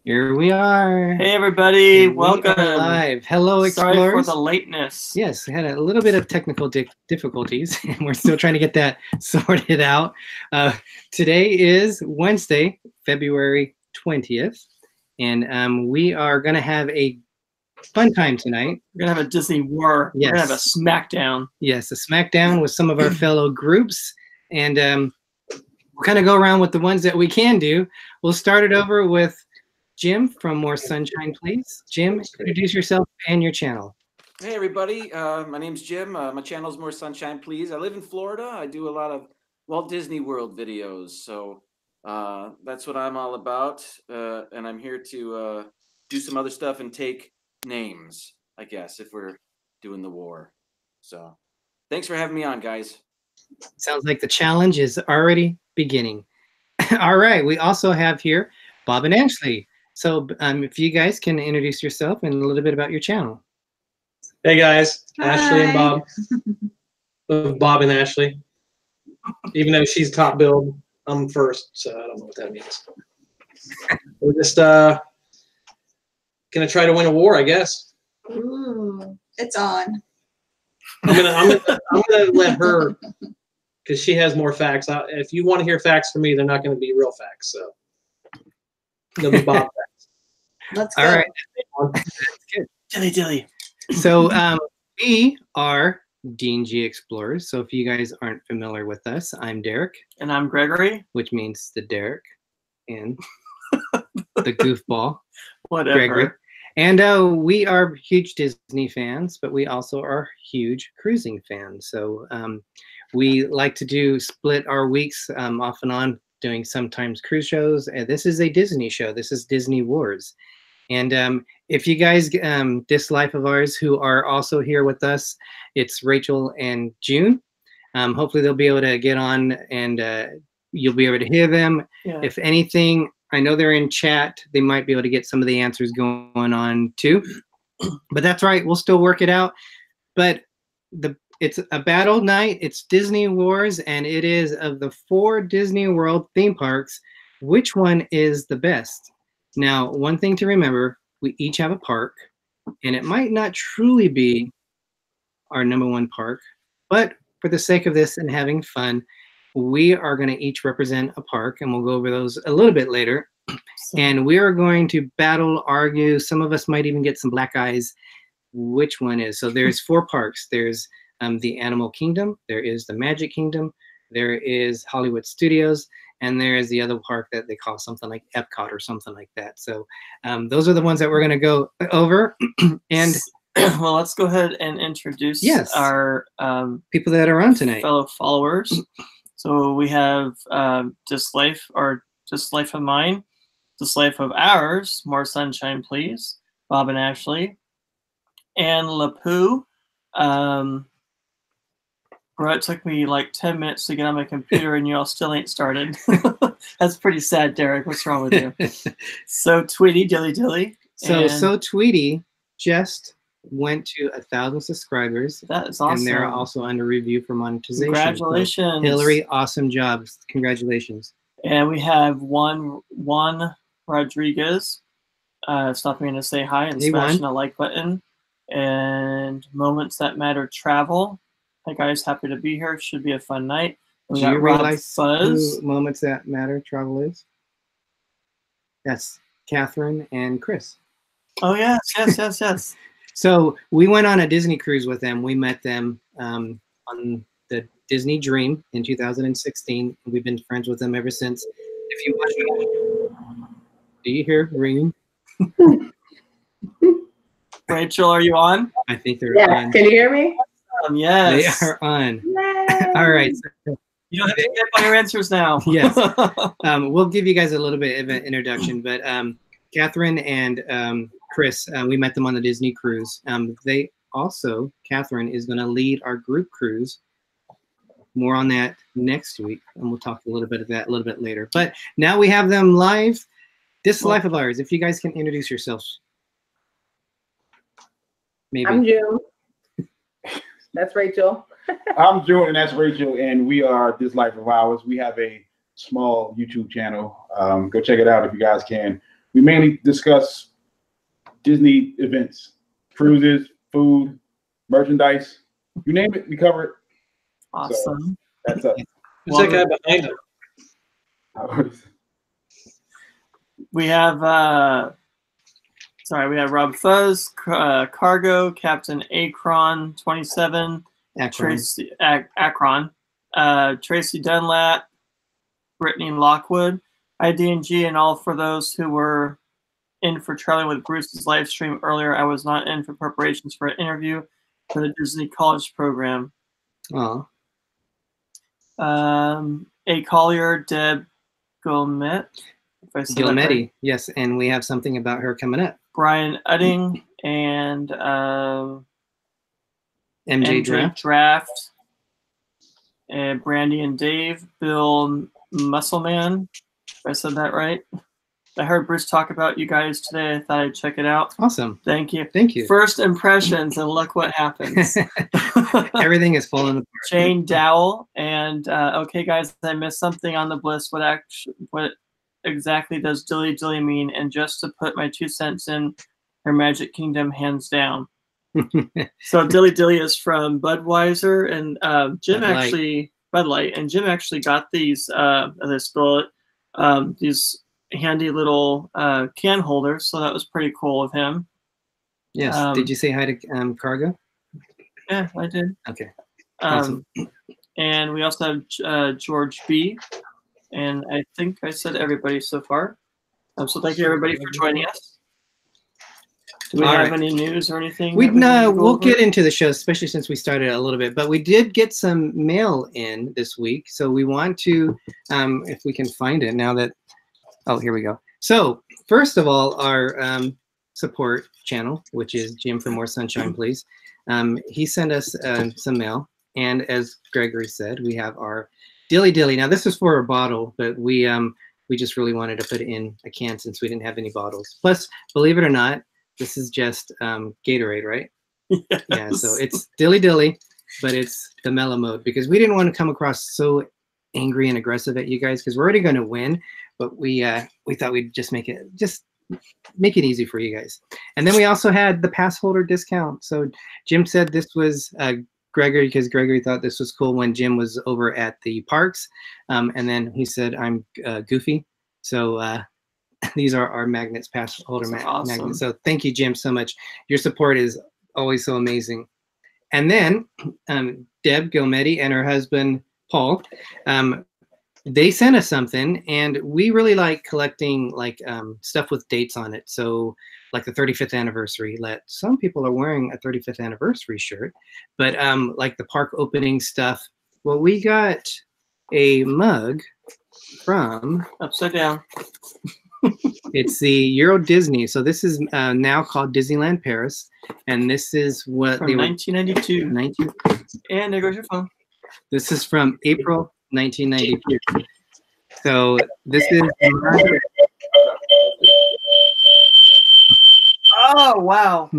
Here we are. Hey everybody, welcome. Live. Hello, Explorers. Sorry for the lateness. Yes, we had a little bit of technical difficulties, and we're still trying to get that sorted out. Today is Wednesday, February 20th, and we are going to have a fun time tonight. We're going to have a Disney war. Yes. We're going to have a smackdown. Yes, a smackdown with some of our fellow groups, and we'll kind of go around with the ones that we can do. We'll start it over with Jim from More Sunshine, please. Jim, introduce yourself and your channel. Hey everybody, my name's Jim. My channel is More Sunshine, please. I live in Florida. I do a lot of Walt Disney World videos, so that's what I'm all about. And I'm here to do some other stuff and take names, I guess, if we're doing the war. So thanks for having me on, guys. Sounds like the challenge is already beginning. All right, we also have here Bob and Ashley. So if you guys can introduce yourself and a little bit about your channel. Hey guys, Hi. Ashley and Bob. Bob and Ashley. Even though she's top build, I'm first, so I don't know what that means. We're just gonna try to win a war, I guess. Ooh, it's on. I'm gonna let her, because she has more facts. If you want to hear facts from me, they're not going to be real facts. So they'll be Bob facts. Let's go. All right. That's good. Dilly. So we are D&G Explorers. So if you guys aren't familiar with us, I'm Derick. And I'm Greggory. Which means the Derick and the goofball. Whatever. Greggory. And we are huge Disney fans, but we also are huge cruising fans. So we like to split our weeks off and on, doing sometimes cruise shows. And this is a Disney show. This is Disney Wars. And if you guys, DisLyfeOfOurs, who are also here with us, it's Rachel and June. Hopefully they'll be able to get on and you'll be able to hear them. Yeah. If anything, I know they're in chat. They might be able to get some of the answers going on too. But that's right. We'll still work it out. But it's a battle night. It's Disney Wars, and it is of the 4 Disney World theme parks, which one is the best? Now, one thing to remember, we each have a park, and it might not truly be our #1 park, but for the sake of this and having fun, we are going to each represent a park, and we'll go over those a little bit later. And we are going to battle, argue. Some of us might even get some black eyes. Which one is? So there's 4 parks. There's the Animal Kingdom. There is the Magic Kingdom. There is Hollywood Studios. And there is the other park that they call something like Epcot or something like that. So those are the ones that we're going to go over. And well, let's go ahead and introduce our people that are on tonight, fellow followers. So we have DisLyfe, or DisLyfe of mine, DisLyfe of ours, More Sunshine, please, Bob and Ashley, and Lapoo. Bro, it took me like 10 minutes to get on my computer and you all still ain't started. That's pretty sad, Derick. What's wrong with you? So Tweety, Dilly. So Tweety just went to 1,000 subscribers. That is awesome. And they're also under review for monetization. Congratulations. So, Hillary, awesome job. Congratulations. And we have Juan Rodriguez stopping in to say hi and smashing the like button. And Moments That Matter Travel. Hi guys, happy to be here. Should be a fun night. We Do got you Rob realize Fuzz. who Moments That Matter Travel is? Yes, Catherine and Chris. Oh yes. So we went on a Disney cruise with them. We met them on the Disney Dream in 2016. We've been friends with them ever since. If you watch, do you hear ringing? Rachel, are you on? I think they're on. Can you hear me? Yes. They are on. Yay. All right. You don't have to get by your answers now. Yes. We'll give you guys a little bit of an introduction, but Catherine and Chris, we met them on the Disney cruise. Catherine is going to lead our group cruise. More on that next week, and we'll talk a little bit of that a little bit later. But now we have them live. DisLyfeOfOurs, if you guys can introduce yourselves. Maybe. I'm June. That's Rachel. I'm June, and that's Rachel, and we are DisLyfeOfOurs. We have a small YouTube channel. Go check it out if you guys can. We mainly discuss Disney events, cruises, food, merchandise, you name it, we cover it. Awesome. So that's us. Who's that guy behind him? We have we have Rob Fuzz, Cargo, Captain Akron 27, Tracy Akron, Tracy Dunlap, Brittany Lockwood, D&G, and all for those who were in for traveling with Bruce's live stream earlier. I was not in for preparations for an interview for the Disney College program. Oh. A Collier, Deb Gilmet. Gilmetti, yes, and we have something about her coming up. Brian Udding and MJ Draft, and Brandy and Dave, Bill Musselman. If I said that right. I heard Bruce talk about you guys today. I thought I'd check it out. Awesome. Thank you. Thank you. First impressions, and look what happens. Everything is falling apart. Jane Dowell and okay, guys, I missed something on the bliss. What exactly does dilly dilly mean? And just to put my 2 cents in, her Magic Kingdom, hands down. So dilly dilly is from Budweiser, and Bud Light, and Jim actually got these this bullet, these handy little can holders, so that was pretty cool of him. Yes. Did you say hi to Cargo? Yeah, I did. Okay. Awesome. And we also have George B. And I think I said everybody so far. So thank you everybody for joining us. Do we have any news or anything? We'll get into the show, especially since we started a little bit. But we did get some mail in this week, so we want to, if we can find it now that. Oh, here we go. So first of all, our support channel, which is Jim for More Sunshine, Please. He sent us some mail, and as Gregory said, we have our dilly dilly. Now this is for a bottle, but we just really wanted to put it in a can since we didn't have any bottles. Plus, believe it or not, this is just Gatorade, right? Yes. Yeah, so it's dilly dilly, but it's the mellow mode because we didn't want to come across so angry and aggressive at you guys because we're already going to win, but we thought we'd just make it easy for you guys. And then we also had the pass holder discount. So Jim said this was Gregory because Gregory thought this was cool when Jim was over at the parks, and then he said I'm goofy. So these are our magnets, pass holder magnets. So thank you, Jim, so much. Your support is always so amazing. And then Deb Gilmetti and her husband Paul, they sent us something, and we really like collecting like stuff with dates on it. So like the 35th anniversary. Some people are wearing a 35th anniversary shirt, but like the park opening stuff. Well, we got a mug from Upside Down. It's the Euro Disney. So this is now called Disneyland Paris, and this is what from 1992. And there goes your phone. This is from April 1992. So this is. Oh wow!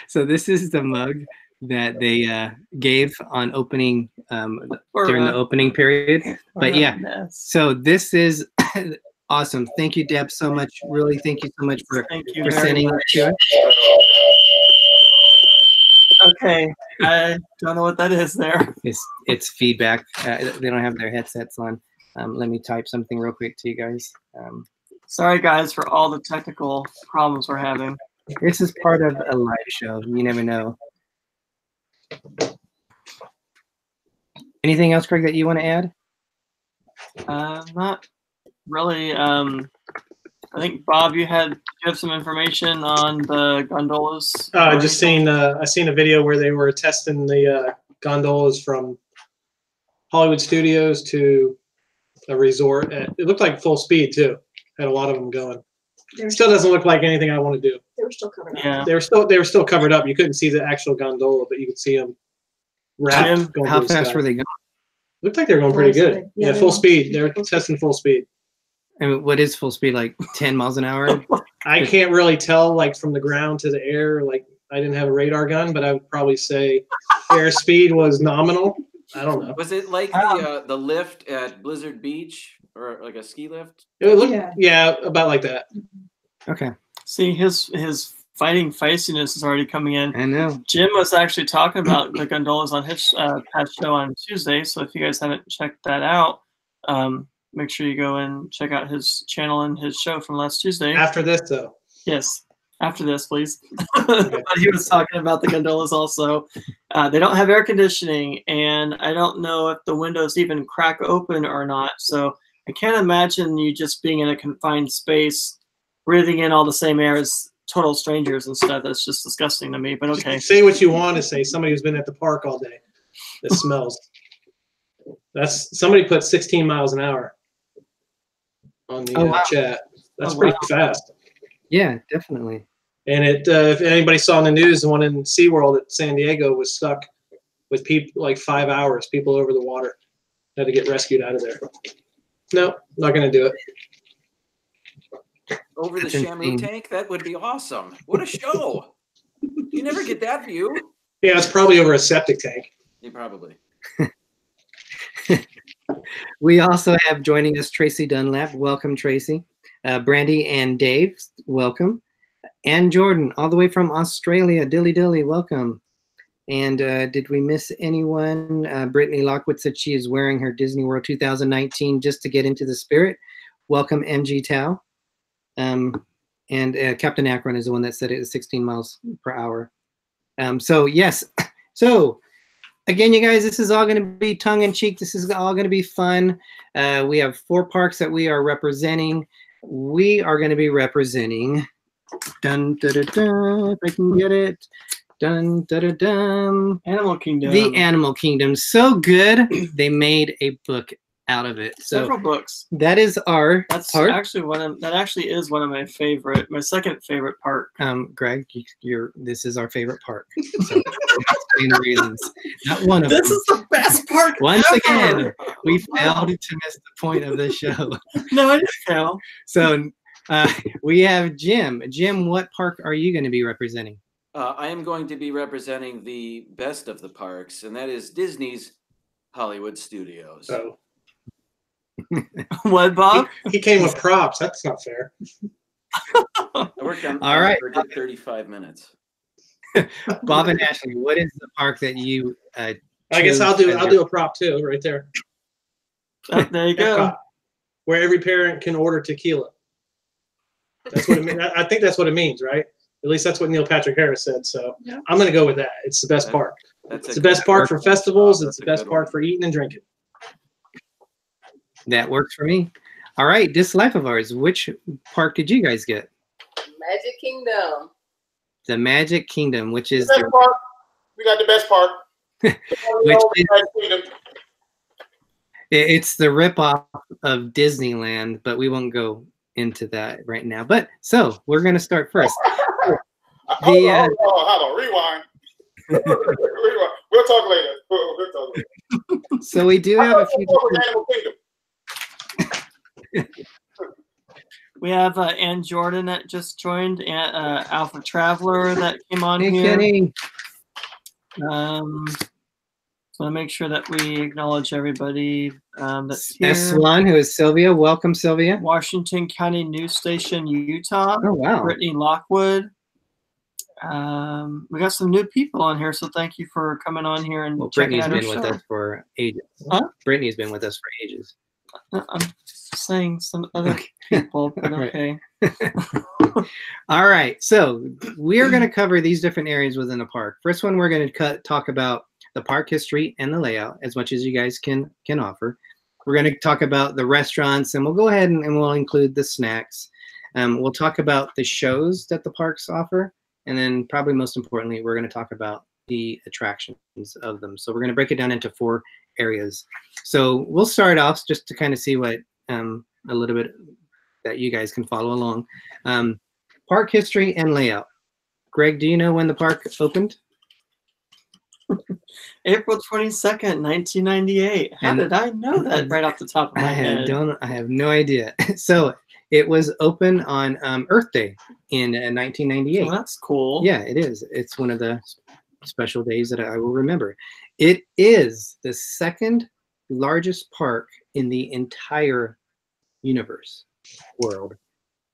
So this is the mug that they gave on opening during the opening period. But yeah, so this is awesome. Thank you, Deb, so much. Really, thank you so much for sending it to us. Okay, I don't know what that is there. It's feedback. They don't have their headsets on. Let me type something real quick to you guys. Sorry, guys, for all the technical problems we're having. This is part of a live show. You never know. Anything else, Craig, that you want to add? Not really. I think Bob, you have some information on the gondolas. I seen a video where they were testing the gondolas from Hollywood Studios to a resort. It looked like full speed too. Had a lot of them going. Still doesn't look like anything I want to do. They were still covered up. Yeah. They were still covered up. You couldn't see the actual gondola, but you could see them wrapped. Going how fast were they going? Looked like they were going pretty good. Yeah, full speed. They were testing full speed. And what is full speed? Like 10 miles an hour? I can't really tell, like from the ground to the air. Like I didn't have a radar gun, but I would probably say airspeed was nominal. I don't know. Was it like the lift at Blizzard Beach or like a ski lift? It would look, Yeah. yeah, about like that. Okay. See, his fighting feistiness is already coming in. I know. Jim was actually talking about the gondolas on his past show on Tuesday. So if you guys haven't checked that out, make sure you go and check out his channel and his show from last Tuesday. After this, though. Yes, after this, please. But he was talking about the gondolas also. They don't have air conditioning, and I don't know if the windows even crack open or not. So I can't imagine you just being in a confined space, breathing in all the same air as total strangers and stuff. That's just disgusting to me, but okay. Say what you want to say. Somebody who's been at the park all day. That smells. That's somebody put 16 miles an hour on the Oh, wow. chat. That's Oh, pretty wow. fast. Yeah, definitely. And it, if anybody saw in the news, the one in SeaWorld at San Diego was stuck with people like 5 hours, people over the water. Had to get rescued out of there. No, not going to do it. Over the That's Shamu insane. tank? That would be awesome. What a show. You never get that view. Yeah, it's probably over a septic tank. You probably. We also have joining us Tracy Dunlap. Welcome, Tracy. Brandy and Dave, welcome. And Jordan, all the way from Australia. Dilly Dilly, welcome. And did we miss anyone? Brittany Lockwood said she is wearing her Disney World 2019 just to get into the spirit. Welcome, MG Tao. And Captain Akron is the one that said it was 16 miles per hour. So yes, so again, you guys, this is all going to be tongue-in-cheek. This is all going to be fun. We have 4 parks that we are representing. We are going to be representing, dun, da, da, da, if I can get it, dun, da, da, dun, Animal Kingdom. the Animal Kingdom. So good, they made a book out of it. So Several books. that is our That's part. actually that actually is one of my second favorite part. Greg, this is our favorite park. So explain the reasons. Not one of This them. is the best part. Once ever. again, we failed to miss the point of the show. No, I didn't fail. So we have Jim. Jim, what park are you going to be representing? I am going to be representing the best of the parks, and that is Disney's Hollywood Studios. So What, Bob? he came with props. That's not fair. I worked on All right. for a good 35 minutes. Bob and Ashley, what is the park that you I guess I'll do a prop too, right there. There you go. Epcot, where every parent can order tequila. That's what it means. I think that's what it means, right? At least that's what Neil Patrick Harris said. So Yeah. I'm going to go with that. It's the best park. That's It's the best park for festivals. That's It's the a best good park one. for eating and drinking. That works for me. All right, DisLyfeOfOurs, which park did you guys get? Magic Kingdom. The Magic Kingdom, which is Best park. We got the best park. Which is- it's the ripoff of Disneyland, but we won't go into that right now. But so we're going to start first. Hold on, rewind. Rewind. We'll talk later. We'll talk later. So we do have a few. Animal Kingdom. We have Ann Jordan that just joined, and Alpha Traveler that came on Hey, here. Kenny. So I make sure that we acknowledge everybody that's here. S1, who is Sylvia. Welcome, Sylvia. Washington County News Station, Utah. Oh, wow. Brittany Lockwood. We got some new people on here, so thank you for coming on here and Well, checking Brittany's out our been with show. us for ages. Huh? Brittany's been with us for ages. I'm saying some other people, but All right. okay. All right, so we're going to cover these different areas within the park. First one, we're going to talk about the park history and the layout as much as you guys can offer. We're going to talk about the restaurants, and we'll go ahead and we'll include the snacks. We'll talk about the shows that the parks offer, and then probably most importantly, we're going to talk about the attractions of them. So we're going to break it down into 4 areas. So we'll start off just to kind of see what a little bit that you guys can follow along. Park history and layout. Greg, do you know when the park opened? April 22nd, 1998. How And- did I know that right off the top of my head? I have no idea. So it was open on Earth Day in 1998. Well, that's cool. Yeah, it is. It's one of the special days that I will remember. It is the second largest park in the entire universe, world,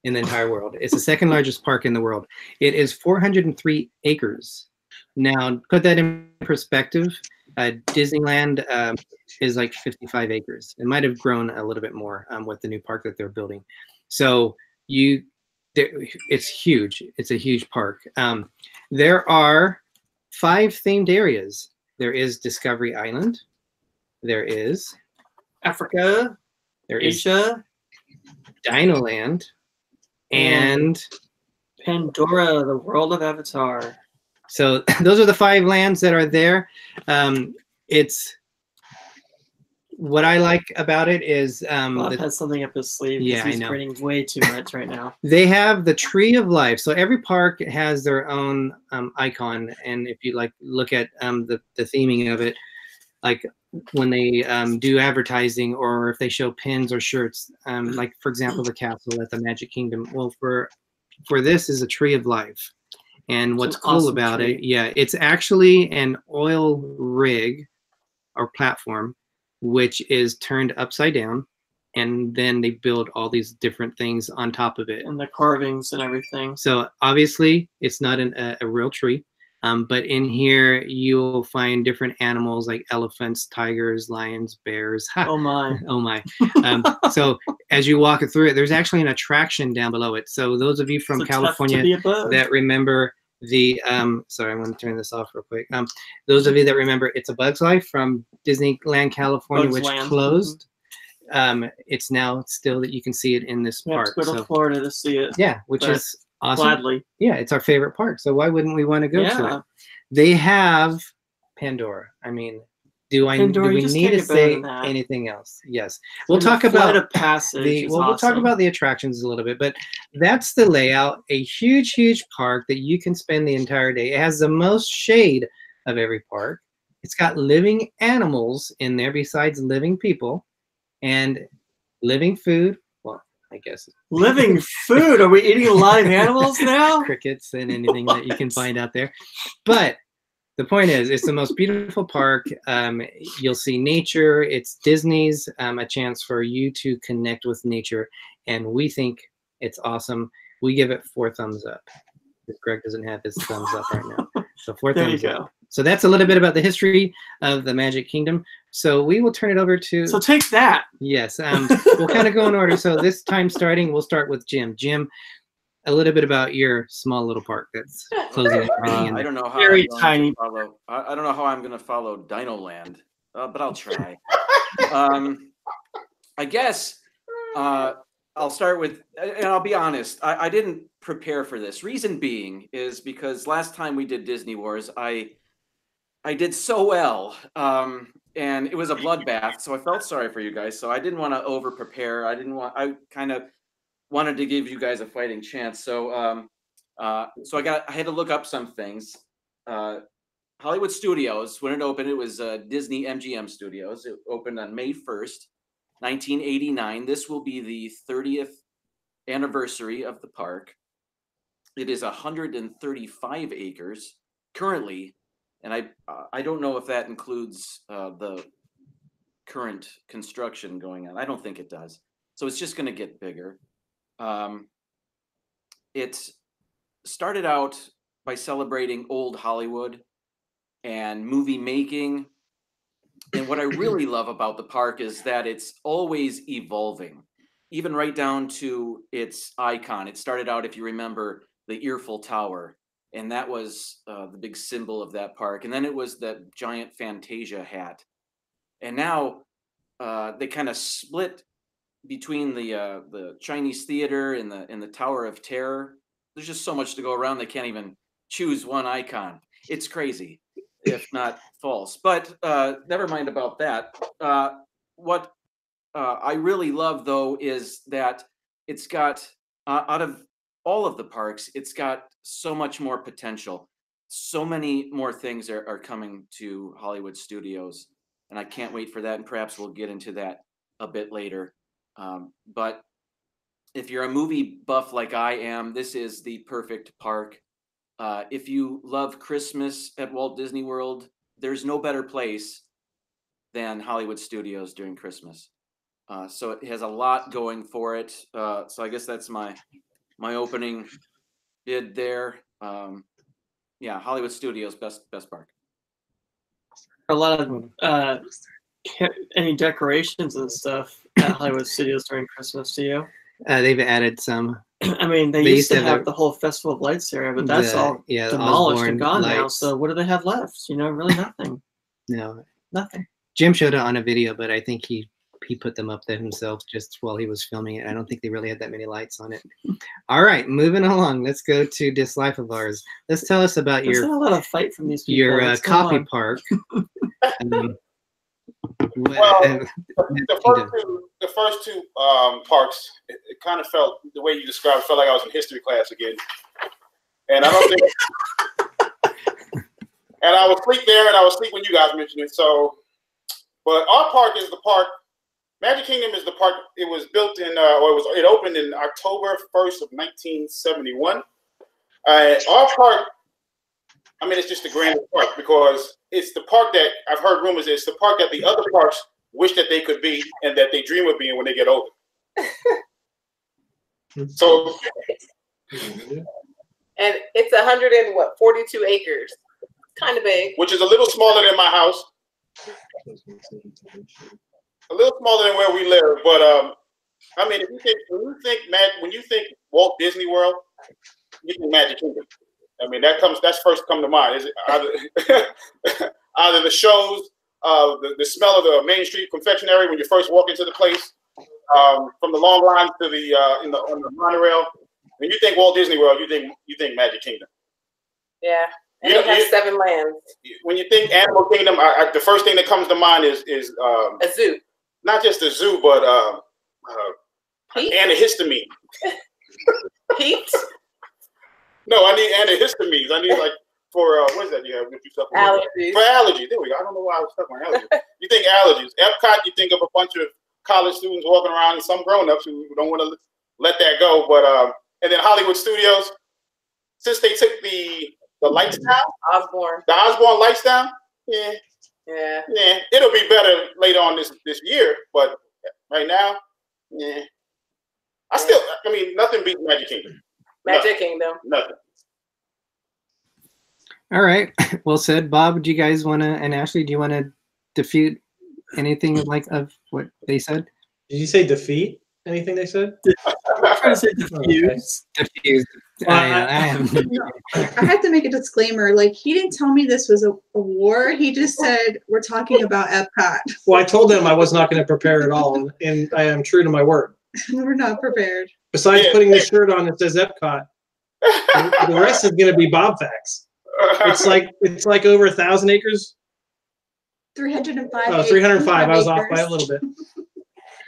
in the entire world. It's the second largest park in the world. It is 403 acres. Now, put that in perspective. Disneyland is like 55 acres. It might have grown a little bit more with the new park that they're building. So it's huge. It's a huge park. There are 5 themed areas. There is Discovery Island. There is Africa. There is Asia. Dinoland. And Pandora, the world of Avatar. So those are the 5 lands that are there. It's what I like about it is Bob has something up his sleeve. Yeah, he's I know. grinning way too much right now. They have the Tree of Life. So every park has their own icon, and if you like look at the theming of it, like when they do advertising or if they show pins or shirts, like for example the castle at the Magic Kingdom. Well, for this is a Tree of Life. And what's cool awesome about tree. it, yeah, it's actually an oil rig or platform, which is turned upside down, and then they build all these different things on top of it. And the carvings and everything. So obviously, it's not a real tree, but in here you'll find different animals like elephants, tigers, lions, bears. Oh my! Oh my! So as you walk through it, there's actually an attraction down below it. So those of you from California that remember the sorry, I want to turn this off real quick. Those of you that remember It's a Bug's Life from Disneyland California, Bugs which Land. closed. It's now still that you can see it in this We have park. to go to Florida to see it. Yeah, which is awesome. Gladly. Yeah, it's our favorite park. So why wouldn't we want to go to it? They have Pandora. I mean, do we need to say anything else? Yes. We'll talk about we'll talk about the attractions a little bit, but that's the layout. A huge, huge park that you can spend the entire day. It has the most shade of every park. It's got living animals in there besides living people and living food. Well, I guess. Living food? Are we eating live animals now? Crickets and anything that you can find out there. But the point is, it's the most beautiful park. You'll see nature. It's Disney's a chance for you to connect with nature, and we think it's awesome. We give it 4 thumbs up. Greg doesn't have his thumbs up right now, so 4 thumbs up. So that's a little bit about the history of the Magic Kingdom. So we will turn it over to. So take that. Yes, we'll kind of go in order. So this time starting, we'll start with Jim. Jim, a little bit about your small little park that's closing. I don't know how. Very tiny. I don't know how I'm going to follow Dinoland, but I'll try. I guess I'll start with, and I'll be honest, I didn't prepare for this. Reason being is because last time we did Disney Wars, I did so well, and it was a bloodbath, so I felt sorry for you guys. So I didn't want to over prepare. I kind of wanted to give you guys a fighting chance. So I had to look up some things. Hollywood Studios, when it opened, it was Disney MGM Studios. It opened on May 1st, 1989. This will be the 30th anniversary of the park. It is 135 acres currently, and I don't know if that includes the current construction going on. I don't think it does. So it's just going to get bigger. It started out by celebrating old Hollywood and movie making. And what I really love about the park is that it's always evolving, even right down to its icon. It started out, if you remember, the Eiffel Tower, and that was the big symbol of that park. And then it was that giant Fantasia hat. And now they kind of split between the Chinese Theater and the Tower of Terror. There's just so much to go around. They can't even choose one icon. It's crazy, if not false. But never mind about that. What I really love, though, is that it's got, out of all of the parks, it's got so much more potential. So many more things are coming to Hollywood Studios, and I can't wait for that. And perhaps we'll get into that a bit later. But if you're a movie buff like I am, this is the perfect park. If you love Christmas at Walt Disney World, there's no better place than Hollywood Studios during Christmas. So it has a lot going for it. So I guess that's my opening bid there. Yeah, Hollywood Studios, best park. A lot of any decorations and stuff at Hollywood Studios during Christmas, do you? They've added some. I mean, they used to have the whole Festival of Lights area, but that's all demolished and gone now. So what do they have left? You know, really nothing. No, nothing. Jim showed it on a video, but I think he put them up there himself just while he was filming it. I don't think they really had that many lights on it. All right, moving along. Let's go to DisLyfeOfOurs. Let's tell us about There's not a lot of fight from these people. Your copy park. Well, the first two parks, it kind of felt, the way you described it, felt like I was in history class again. And I don't think, and I would sleep there, and I would sleep when you guys mentioned it. So, but our park is the park. Magic Kingdom is the park. It was built in, it opened in October 1st of 1971. Our park, I mean, it's just the grandest park because it's the park that I've heard rumors. It's the park that the other parks wish that they could be and that they dream of being when they get older. So, and it's 142 acres, kind of big. Which is a little smaller than my house. A little smaller than where we live, but I mean, when you think Walt Disney World, you think Magic Kingdom. I mean, that's first come to mind. Is it either the shows, the smell of the Main Street confectionery when you first walk into the place, from the long lines to the on the monorail. When you think Walt Disney World, you think Magic Kingdom. Yeah, and it has 7 lands. When you think Animal Kingdom, the first thing that comes to mind is a zoo. Not just a zoo, but antihistamine. Peeps? No, I need antihistamines. I need for what is that you have with yourself? Allergies. For allergies. There we go. I don't know why I was stuck on allergies. You think allergies. Epcot, you think of a bunch of college students walking around and some grown-ups who don't want to let that go. But and then Hollywood Studios, since they took the lights down, the Osborne lights down, yeah, it'll be better later on this year, but right now, I mean, nothing beats Magic Kingdom. Magic Kingdom. Nothing. All right. Well said. Bob, do you guys want to, and Ashley, do you want to defute anything of what they said? Did you say defeat anything they said? I'm trying to say diffuse. Diffuse. I have to make a disclaimer. Like, he didn't tell me this was a war. He just said we're talking about Epcot. Well, I told them I was not going to prepare at all, and I am true to my word. We're not prepared. Besides putting the shirt on that says Epcot, the rest is going to be Bob facts. It's like over 1,000 acres. 305. Oh, 305. I was off by a little bit.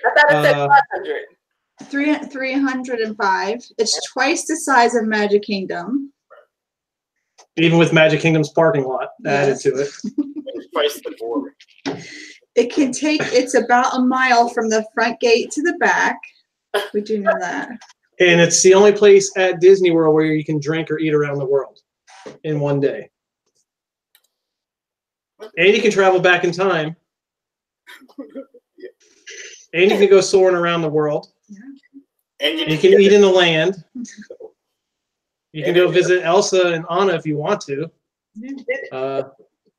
I thought it said 500. 305. It's twice the size of Magic Kingdom. Even with Magic Kingdom's parking lot added to it. It's about a mile from the front gate to the back. We do know that. And it's the only place at Disney World where you can drink or eat around the world in one day. And you can travel back in time. And you can go soaring around the world. And you can eat in the land. You can go visit Elsa and Anna if you want to.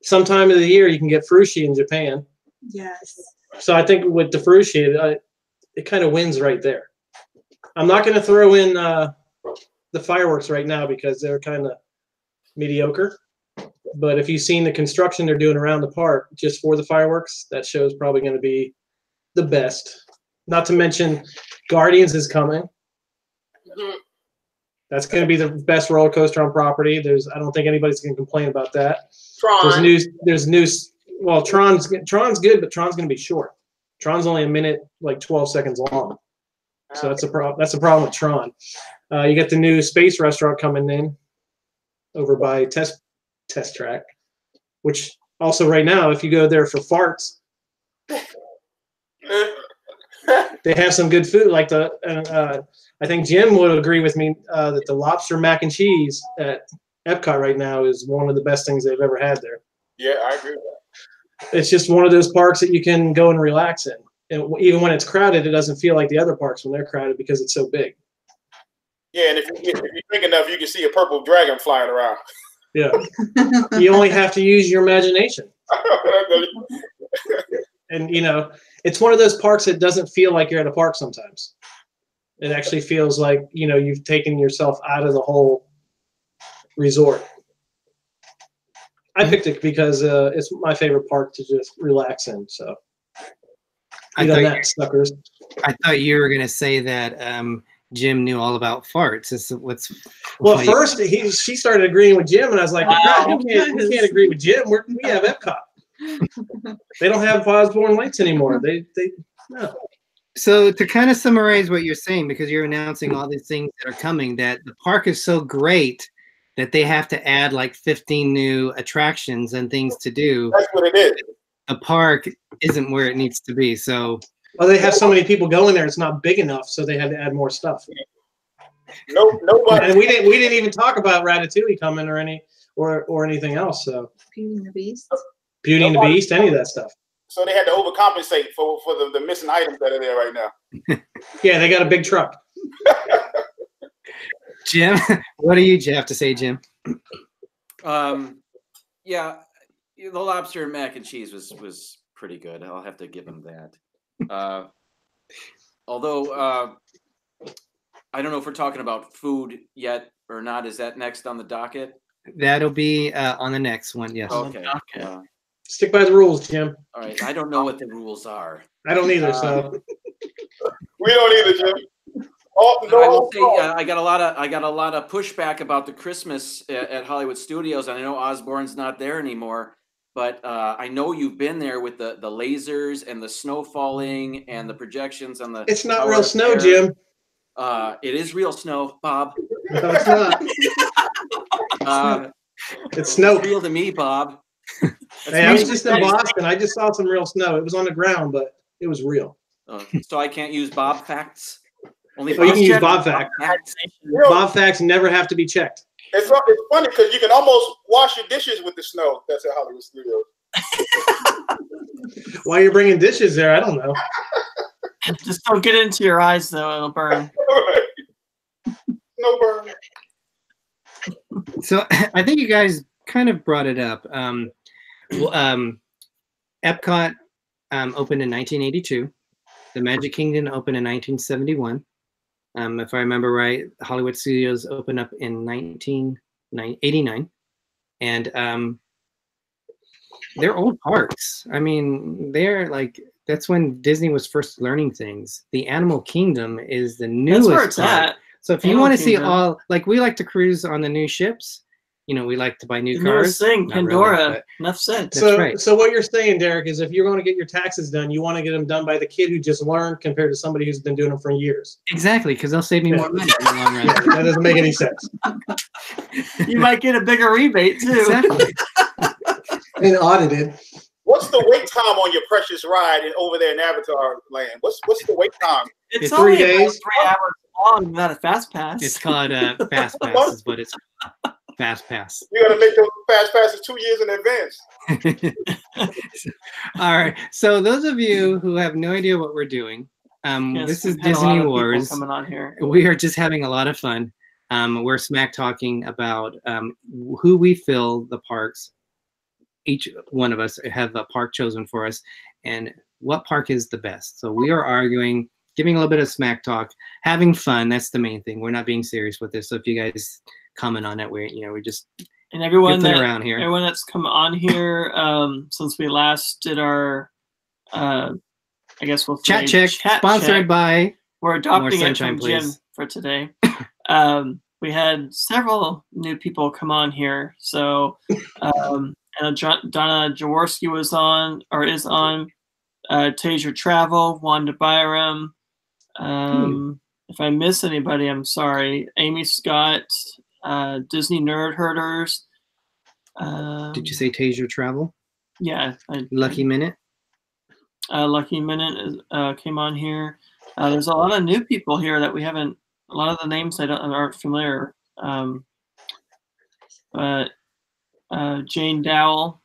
Sometime of the year you can get frushi in Japan. Yes. So I think with the frushi, it kind of wins right there. I'm not going to throw in the fireworks right now because they're kind of mediocre. But if you've seen the construction they're doing around the park just for the fireworks, that show is probably going to be the best. Not to mention Guardians is coming. That's going to be the best roller coaster on property. I don't think anybody's going to complain about that. Tron. There's news. Well, Tron's good, but Tron's going to be short. Tron's only a minute, like 12 seconds long. So that's a problem. That's a problem with Tron. You get the new space restaurant coming in over by Test Track, which also right now, if you go there for farts, they have some good food. Like I think Jim would agree with me that the lobster mac and cheese at Epcot right now is one of the best things they've ever had there. Yeah, I agree with that. It's just one of those parks that you can go and relax in. And even when it's crowded, it doesn't feel like the other parks when they're crowded because it's so big. Yeah, and if you're big enough, you can see a purple dragon flying around. Yeah. You only have to use your imagination. And, you know, it's one of those parks that doesn't feel like you're at a park sometimes. It actually feels like, you know, you've taken yourself out of the whole resort. I picked it because it's my favorite park to just relax in. So, I thought you were going to say that Jim knew all about farts. Well, first she started agreeing with Jim, and I was like, we can't agree with Jim. We have Epcot. They don't have Osborne lights anymore. They no. So to kind of summarize what you're saying, because you're announcing all these things that are coming, that the park is so great that they have to add like 15 new attractions and things to do. That's what it is. The park isn't where it needs to be. So, well, they have so many people going there; it's not big enough, so they had to add more stuff. Nobody. And we didn't even talk about Ratatouille coming or anything else. So Beauty and the Beast. Beauty and the Beast, any of that stuff. So they had to overcompensate for the missing items that are there right now. Yeah, they got a big truck. Jim, what do you have to say, Jim? Yeah, the lobster and mac and cheese was pretty good. I'll have to give him that. Although I don't know if we're talking about food yet or not. Is that next on the docket? That'll be on the next one. Yes. Okay. Stick by the rules, Jim. All right. I don't know what the rules are. I don't either. So we don't either, Jim. I will say I got a lot of pushback about the Christmas at Hollywood Studios, and I know Osborne's not there anymore. But I know you've been there with the lasers and the snow falling and the projections on the. It's not real snow, Jim. It is real snow, Bob. No, it's not. It's snow. It's real to me, Bob. Hey, I was just in Boston. I just saw some real snow. It was on the ground, but it was real. So I can't use Bob facts. Only you can use Bob facts. Bob facts never have to be checked. It's funny because you can almost wash your dishes with the snow that's at Hollywood Studios. Why you're bringing dishes there, I don't know. Just don't get into your eyes, though. It'll burn. No burn. So I think you guys kind of brought it up. Epcot opened in 1982. The Magic Kingdom opened in 1971. If I remember right, Hollywood Studios opened up in 1989. And they're old parks. I mean, they're like, that's when Disney was first learning things. The Animal Kingdom is the newest. That's where it's park. at. So if you want to see all, like we like to cruise on the new ships, you know, we like to buy new cars. Thing, Pandora. Really, enough said. So what you're saying, Derick, is if you're going to get your taxes done, you want to get them done by the kid who just learned compared to somebody who's been doing them for years. Exactly, because they'll save me more money in the long run. Yeah, that doesn't make any sense. You might get a bigger rebate too. Exactly. And audited. What's the wait time on your precious ride over there in Avatar Land? What's the wait time? It's 3 only days. 3 hours long, not a fast pass. It's called Fast Pass, but it's Fast Pass. You got to make those Fast Passes 2 years in advance. All right. So those of you who have no idea what we're doing, Yes, this is we've had a lot Disney of people Wars. coming on here. We are just having a lot of fun. We're smack talking about who we feel the parks. Each one of us have a park chosen for us, and what park is the best. So we are arguing, giving a little bit of smack talk, having fun. That's the main thing. We're not being serious with this. So if you guys comment on it, we're just and everyone around here. Everyone that's come on here since we last did our, I guess we'll chat check sponsored by. We're adopting it Sunshine, from Jim please. for today. We had several new people come on here. So Donna Jaworski was on or is on. Taser Travel, Wanda Byram. If I miss anybody, I'm sorry. Amy Scott, Disney Nerd Herders. Did you say Taser Travel? Yeah. Lucky Minute? Lucky Minute came on here. There's a lot of new people here that we haven't, a lot of the names aren't familiar. But Jane Dowell,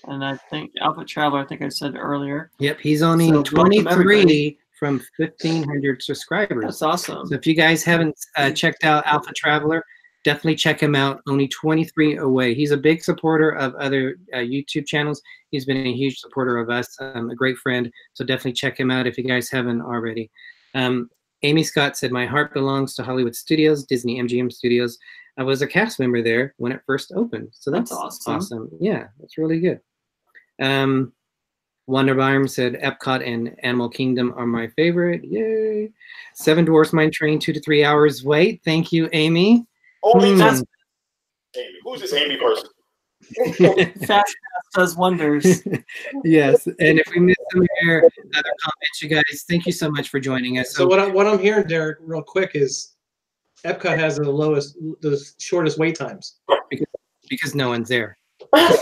And I think Alpha Traveler, I think I said earlier. Yep, he's only So welcome, 23 from 1,500 subscribers. That's awesome. So if you guys haven't checked out Alpha Traveler, definitely check him out. Only 23 away. He's a big supporter of other YouTube channels. He's been a huge supporter of us, a great friend. So definitely check him out if you guys haven't already. Amy Scott said, my heart belongs to Hollywood Studios, Disney MGM Studios. I was a cast member there when it first opened. So that's awesome. Yeah, that's really good. Wonder Barm said, Epcot and Animal Kingdom are my favorite. Yay. Seven Dwarfs Mine Train, 2 to 3 hours wait. Thank you, Amy. Amy. Who's this Amy person? Fast does wonders. Yes, and if we miss some of your other comments, you guys, thank you so much for joining us. So what I'm hearing, Derek, real quick, is Epcot has the shortest wait times because no one's there. That's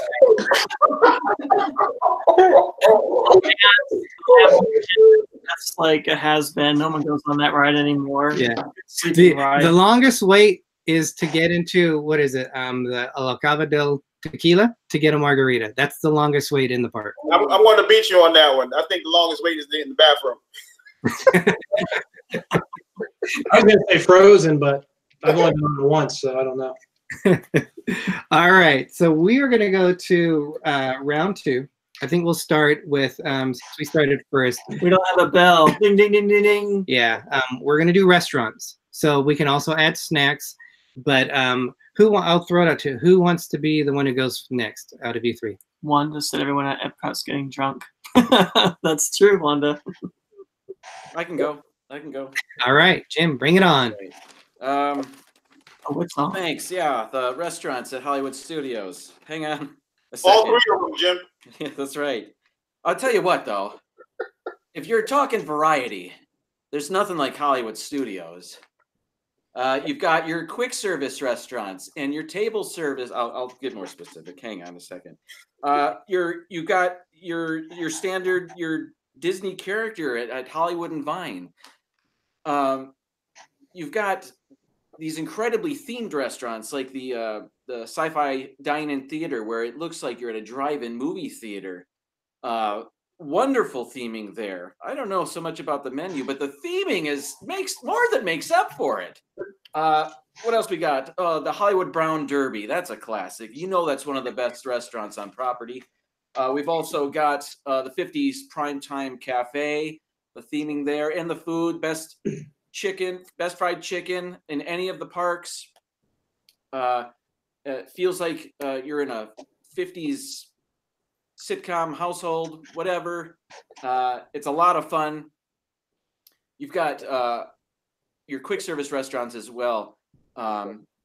like a has-been. No one goes on that ride anymore. Yeah, the longest wait is to get into, what is it? The La Cava del Tequila to get a margarita. That's the longest wait in the park. I'm going to beat you on that one. I think the longest wait is in the bathroom. I was going to say Frozen, but I've only done it once, so I don't know. All right, so we are going to go to round 2. I think we'll start with, since we started first. We don't have a bell. Ding, ding, ding, ding, ding. Yeah, we're going to do restaurants. So we can also add snacks. But I'll throw it out to who wants to be the one who goes next out of you three? Wanda said everyone at Epcot's getting drunk. That's true, Wanda. I can go. All right, Jim, bring it on. What's on? Thanks. Yeah, the restaurants at Hollywood Studios. Hang on a second. All 3 of them, Jim. Yeah, that's right. I'll tell you what, though. If you're talking variety, there's nothing like Hollywood Studios. You've got your quick service restaurants and your table service. I'll get more specific. Hang on a second. You've got your standard, your Disney character at Hollywood and Vine. You've got these incredibly themed restaurants like the Sci-Fi Dine-In Theater, where it looks like you're at a drive-in movie theater. Wonderful theming there. I don't know so much about the menu, but the theming makes up for it. What else we got? The Hollywood Brown Derby. That's a classic. You know that's one of the best restaurants on property. We've also got the 50s Primetime Cafe, the theming there, and the food. Best fried chicken in any of the parks. It feels like you're in a 50s sitcom household, whatever. It's a lot of fun. You've got your quick service restaurants as well.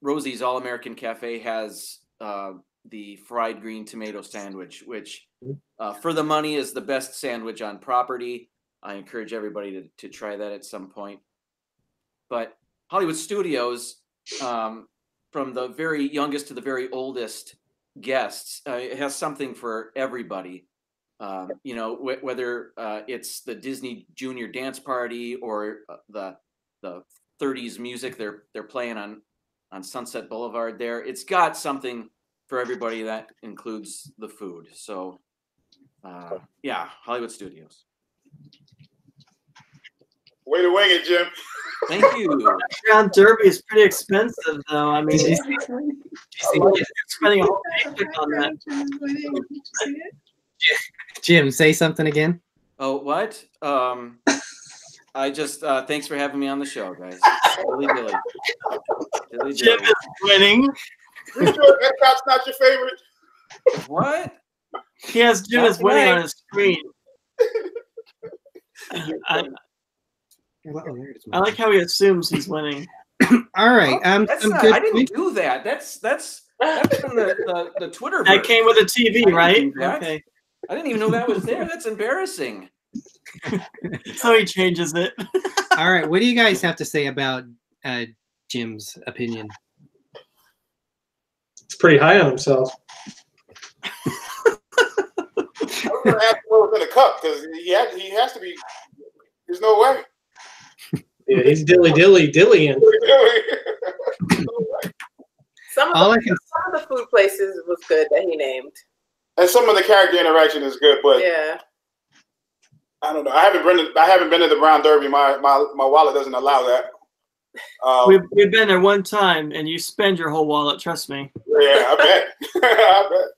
Rosie's All American Cafe has the fried green tomato sandwich, which for the money is the best sandwich on property. I encourage everybody to try that at some point. But Hollywood Studios, from the very youngest to the very oldest guests, it has something for everybody. Whether it's the Disney Junior Dance Party or the 30s music they're playing on Sunset Boulevard there. It's got something for everybody that includes the food. So yeah, Hollywood Studios. Way to wing it, Jim. Thank you. Brown Derby is pretty expensive, though. I mean, spending a whole paycheck on that. Jim, say something again. Oh, what? I just thanks for having me on the show, guys. Dilly dilly. Jim is winning. You sure Epcot's not your favorite? What? He has Jim is winning on his screen. I like how he assumes he's winning. All right. I didn't do that. That's from the Twitter. That came with a TV, right? Okay. I didn't even know that was there. That's embarrassing. So he changes it. All right. What do you guys have to say about Jim's opinion? It's pretty high on himself. I'm gonna ask what was in the cup because he has to be. There's no way. Yeah, he's dilly-ing. Some of the food places was good that he named. And some of the character interaction is good, but Yeah. I don't know. I haven't been to the Brown Derby. My wallet doesn't allow that. We've been there one time, and you spend your whole wallet. Trust me. Yeah, I bet. I bet.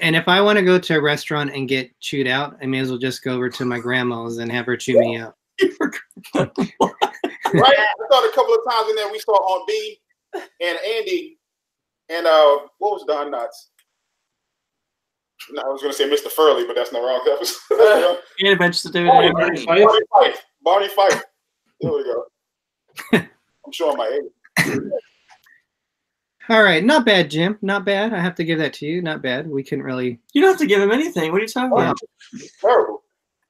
And if I want to go to a restaurant and get chewed out, I may as well just go over to my grandma's and have her chew me out. Right? I thought a couple of times in there we saw Aunt B and Andy and what was Don Knotts? No, I was going to say Mr. Furley, but that's not wrong. That was And eventually, Barney Fife. There we go. I'm showing my age. All right, not bad, Jim. Not bad. I have to give that to you. Not bad. We couldn't really. You don't have to give him anything. What are you talking about? Terrible.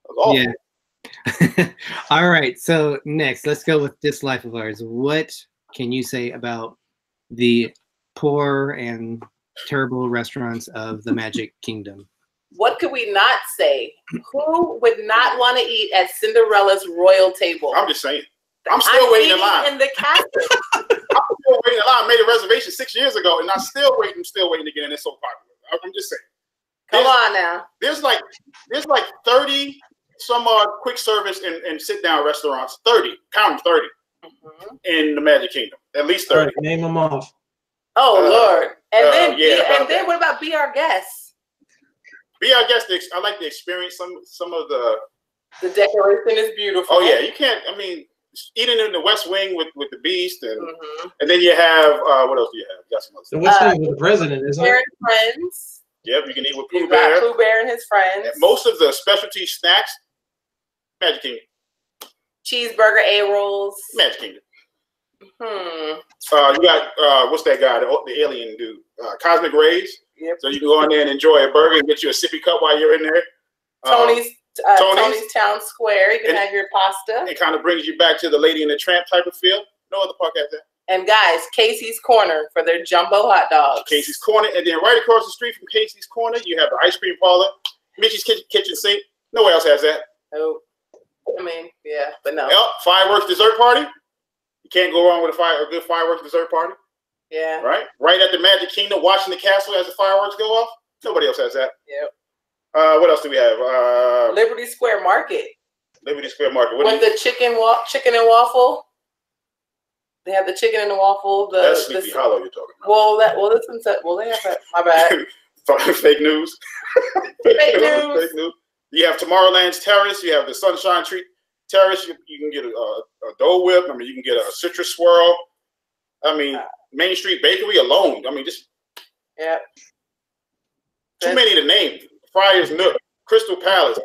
That was awful. Yeah. All right. So next, let's go with This Life of Ours. What can you say about the poor and terrible restaurants of the Magic Kingdom? What could we not say? Who would not want to eat at Cinderella's royal table? I'm just saying. I'm still waiting in line. In the castle. I'm still waiting in line. I made a reservation 6 years ago, and I'm still waiting to get in. It's so popular. I'm just saying. Come on now. There's like 30 some odd quick service and sit down restaurants. 30, count 30 in the Magic Kingdom. At least 30. Right, name them off. Oh Lord. And then that. what about Be Our Guest? Be Our Guest. I like to experience some of the. The decoration is beautiful. Oh yeah, you can't. I mean, eating in the West Wing with the Beast, and then you have what else do you have? You got some other The West Wing with the president, isn't Bear it? and Friends. Yep, you can eat with You Pooh Bear. got Pooh Bear and his friends. And most of the specialty snacks, Magic Kingdom. Cheeseburger A-rolls. Magic Kingdom. Hmm. You got what's that guy? The alien dude, Cosmic Rays. Yep. So you can go in there and enjoy a burger and get you a sippy cup while you're in there. Tony's Town Square. You can have your pasta. It kind of brings you back to the Lady and the Tramp type of feel. No other park has that. And guys, Casey's Corner for their jumbo hot dogs. Casey's Corner, and then right across the street from Casey's Corner, you have the ice cream parlor, Mickey's Kitchen Sink. Nowhere else has that. Oh, I mean, yeah, but no. Yep. Fireworks dessert party. You can't go wrong with a good fireworks dessert party. Yeah. Right at the Magic Kingdom, watching the castle as the fireworks go off. Nobody else has that. Yep. What else do we have? Liberty Square Market. Liberty Square Market. With the chicken and waffle. They have the chicken and the waffle. That's Sleepy Hollow you're talking about. They have that. My bad. Fake news. Fake news. Fake news. You have Tomorrowland's Terrace. You have the Sunshine Tree Terrace. You can get a Dole Whip. I mean, you can get a citrus swirl. I mean, Main Street Bakery alone. I mean, just too many to name. Friar's Nook, Crystal Palace,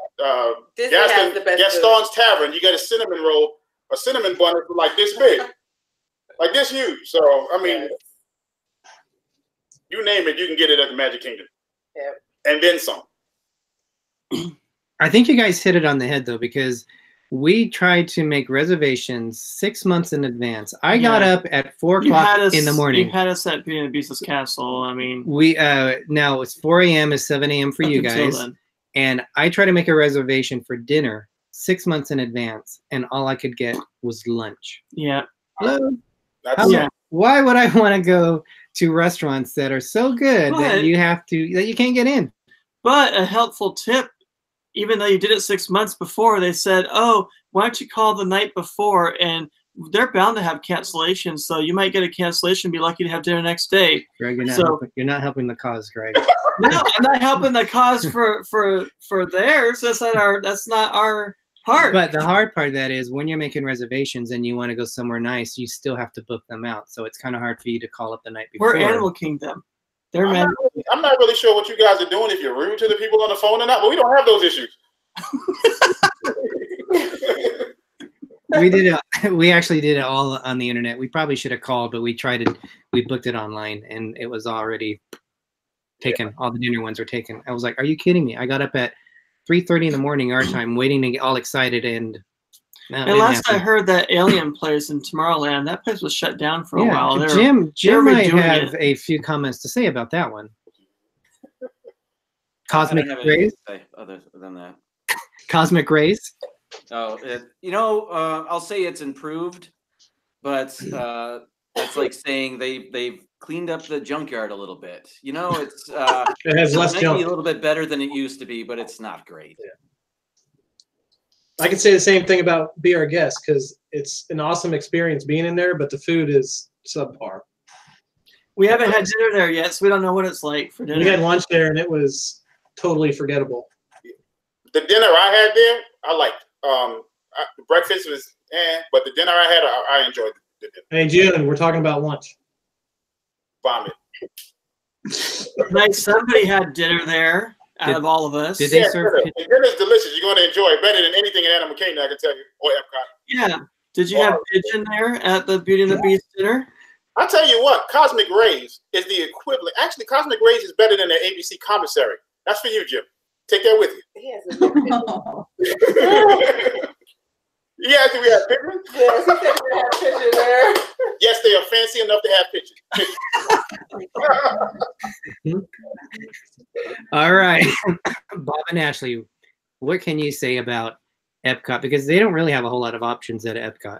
Gaston's Tavern. You get a cinnamon roll, a cinnamon bun like this big, like this huge. So I mean, you name it, you can get it at the Magic Kingdom, and then some. I think you guys hit it on the head though, because we tried to make reservations 6 months in advance. I got up at 4 o'clock in the morning. You had us at Beauty and the Beast's castle. I mean, we now it's 4 a.m. is 7 a.m. for you guys, and I tried to make a reservation for dinner 6 months in advance, and all I could get was lunch. Yeah. Hello. Why would I want to go to restaurants that are so good that you can't get in? But a helpful tip. Even though you did it 6 months before, they said, oh, why don't you call the night before? And they're bound to have cancellations. So you might get a cancellation and be lucky to have dinner next day. Greg, you're not helping the cause, Greg. No, I'm not helping the cause for theirs. That's not our part. But the hard part of that is when you're making reservations and you want to go somewhere nice, you still have to book them out. So it's kind of hard for you to call up the night before. We're Animal Kingdom. I'm not really sure what you guys are doing, if you're rude to the people on the phone or not, but we don't have those issues. We actually did it all on the internet. We probably should have called, but we booked it online and it was already taken. All the dinner ones were taken. I was like, are you kidding me? I got up at 3:30 in the morning our time waiting to get all excited and last I heard, that Alien place in Tomorrowland, that place was shut down for a while. Jim might have a few comments to say about that one. Cosmic Rays? Other than that. Cosmic Rays? Oh, I'll say it's improved, but That's like saying they've cleaned up the junkyard a little bit. You know, it's it has less might junk. be a little bit better than it used to be, but it's not great. Yeah. I can say the same thing about Be Our Guest because it's an awesome experience being in there, but the food is subpar. We haven't had dinner there yet, so we don't know what it's like for dinner. We had lunch there, and it was totally forgettable. The dinner I had there, I liked. Breakfast was, but the dinner I had, I enjoyed the dinner. Hey, June, we're talking about lunch. Vomit. Nice. Somebody had dinner there out of all of us. Did they serve? The dinner's delicious. You're going to enjoy it better than anything in Animal Kingdom, I can tell you, or Epcot. Yeah. Did you have pigeon there at the Beauty and the Beast dinner? I'll tell you what, Cosmic Rays is the equivalent. Actually, Cosmic Rays is better than the ABC commissary. That's for you, Jim. Take that with you. Yes, Yes, we have pictures. yes, he said we have picture there. Yes, they are fancy enough to have pictures. All right, Bob and Ashley, what can you say about Epcot? Because they don't really have a whole lot of options at Epcot.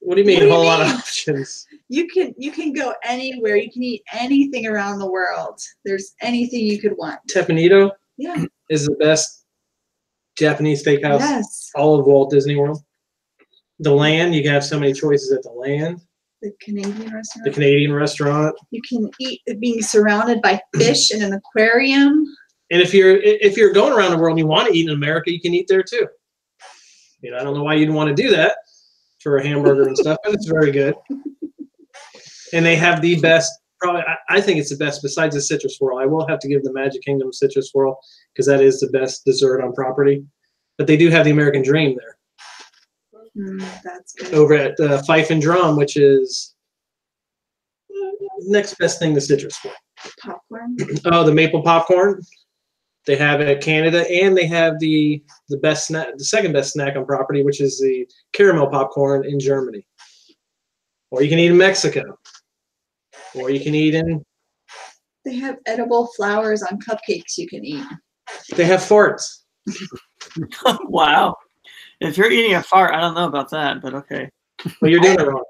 What do you mean, What do a you whole lot of mean? options? You can go anywhere. You can eat anything around the world. There's anything you could want. Tepanito Yeah. is the best Japanese steakhouse Yes. all of Walt Disney World. The Land, you can have so many choices at the Land. The Canadian restaurant. The Canadian restaurant. You can eat being surrounded by fish in an aquarium. And if you're going around the world and you want to eat in America, you can eat there too. You know, I don't know why you'd want to do that for a hamburger and stuff, but it's very good. And they have the best, probably, I think it's the best besides the Citrus Swirl. I will have to give the Magic Kingdom Citrus Swirl because that is the best dessert on property. But they do have the American Dream there. That's good. Over at Fife and Drum, which is next best thing to Citrus Swirl. Popcorn. Oh, the maple popcorn. They have it at Canada, and they have the best snack, the second best snack on property, which is the caramel popcorn in Germany. Or you can eat in Mexico. Or you can eat in. They have edible flowers on cupcakes you can eat. They have farts. Wow. If you're eating a fart, I don't know about that, but okay. Well, you're doing it wrong.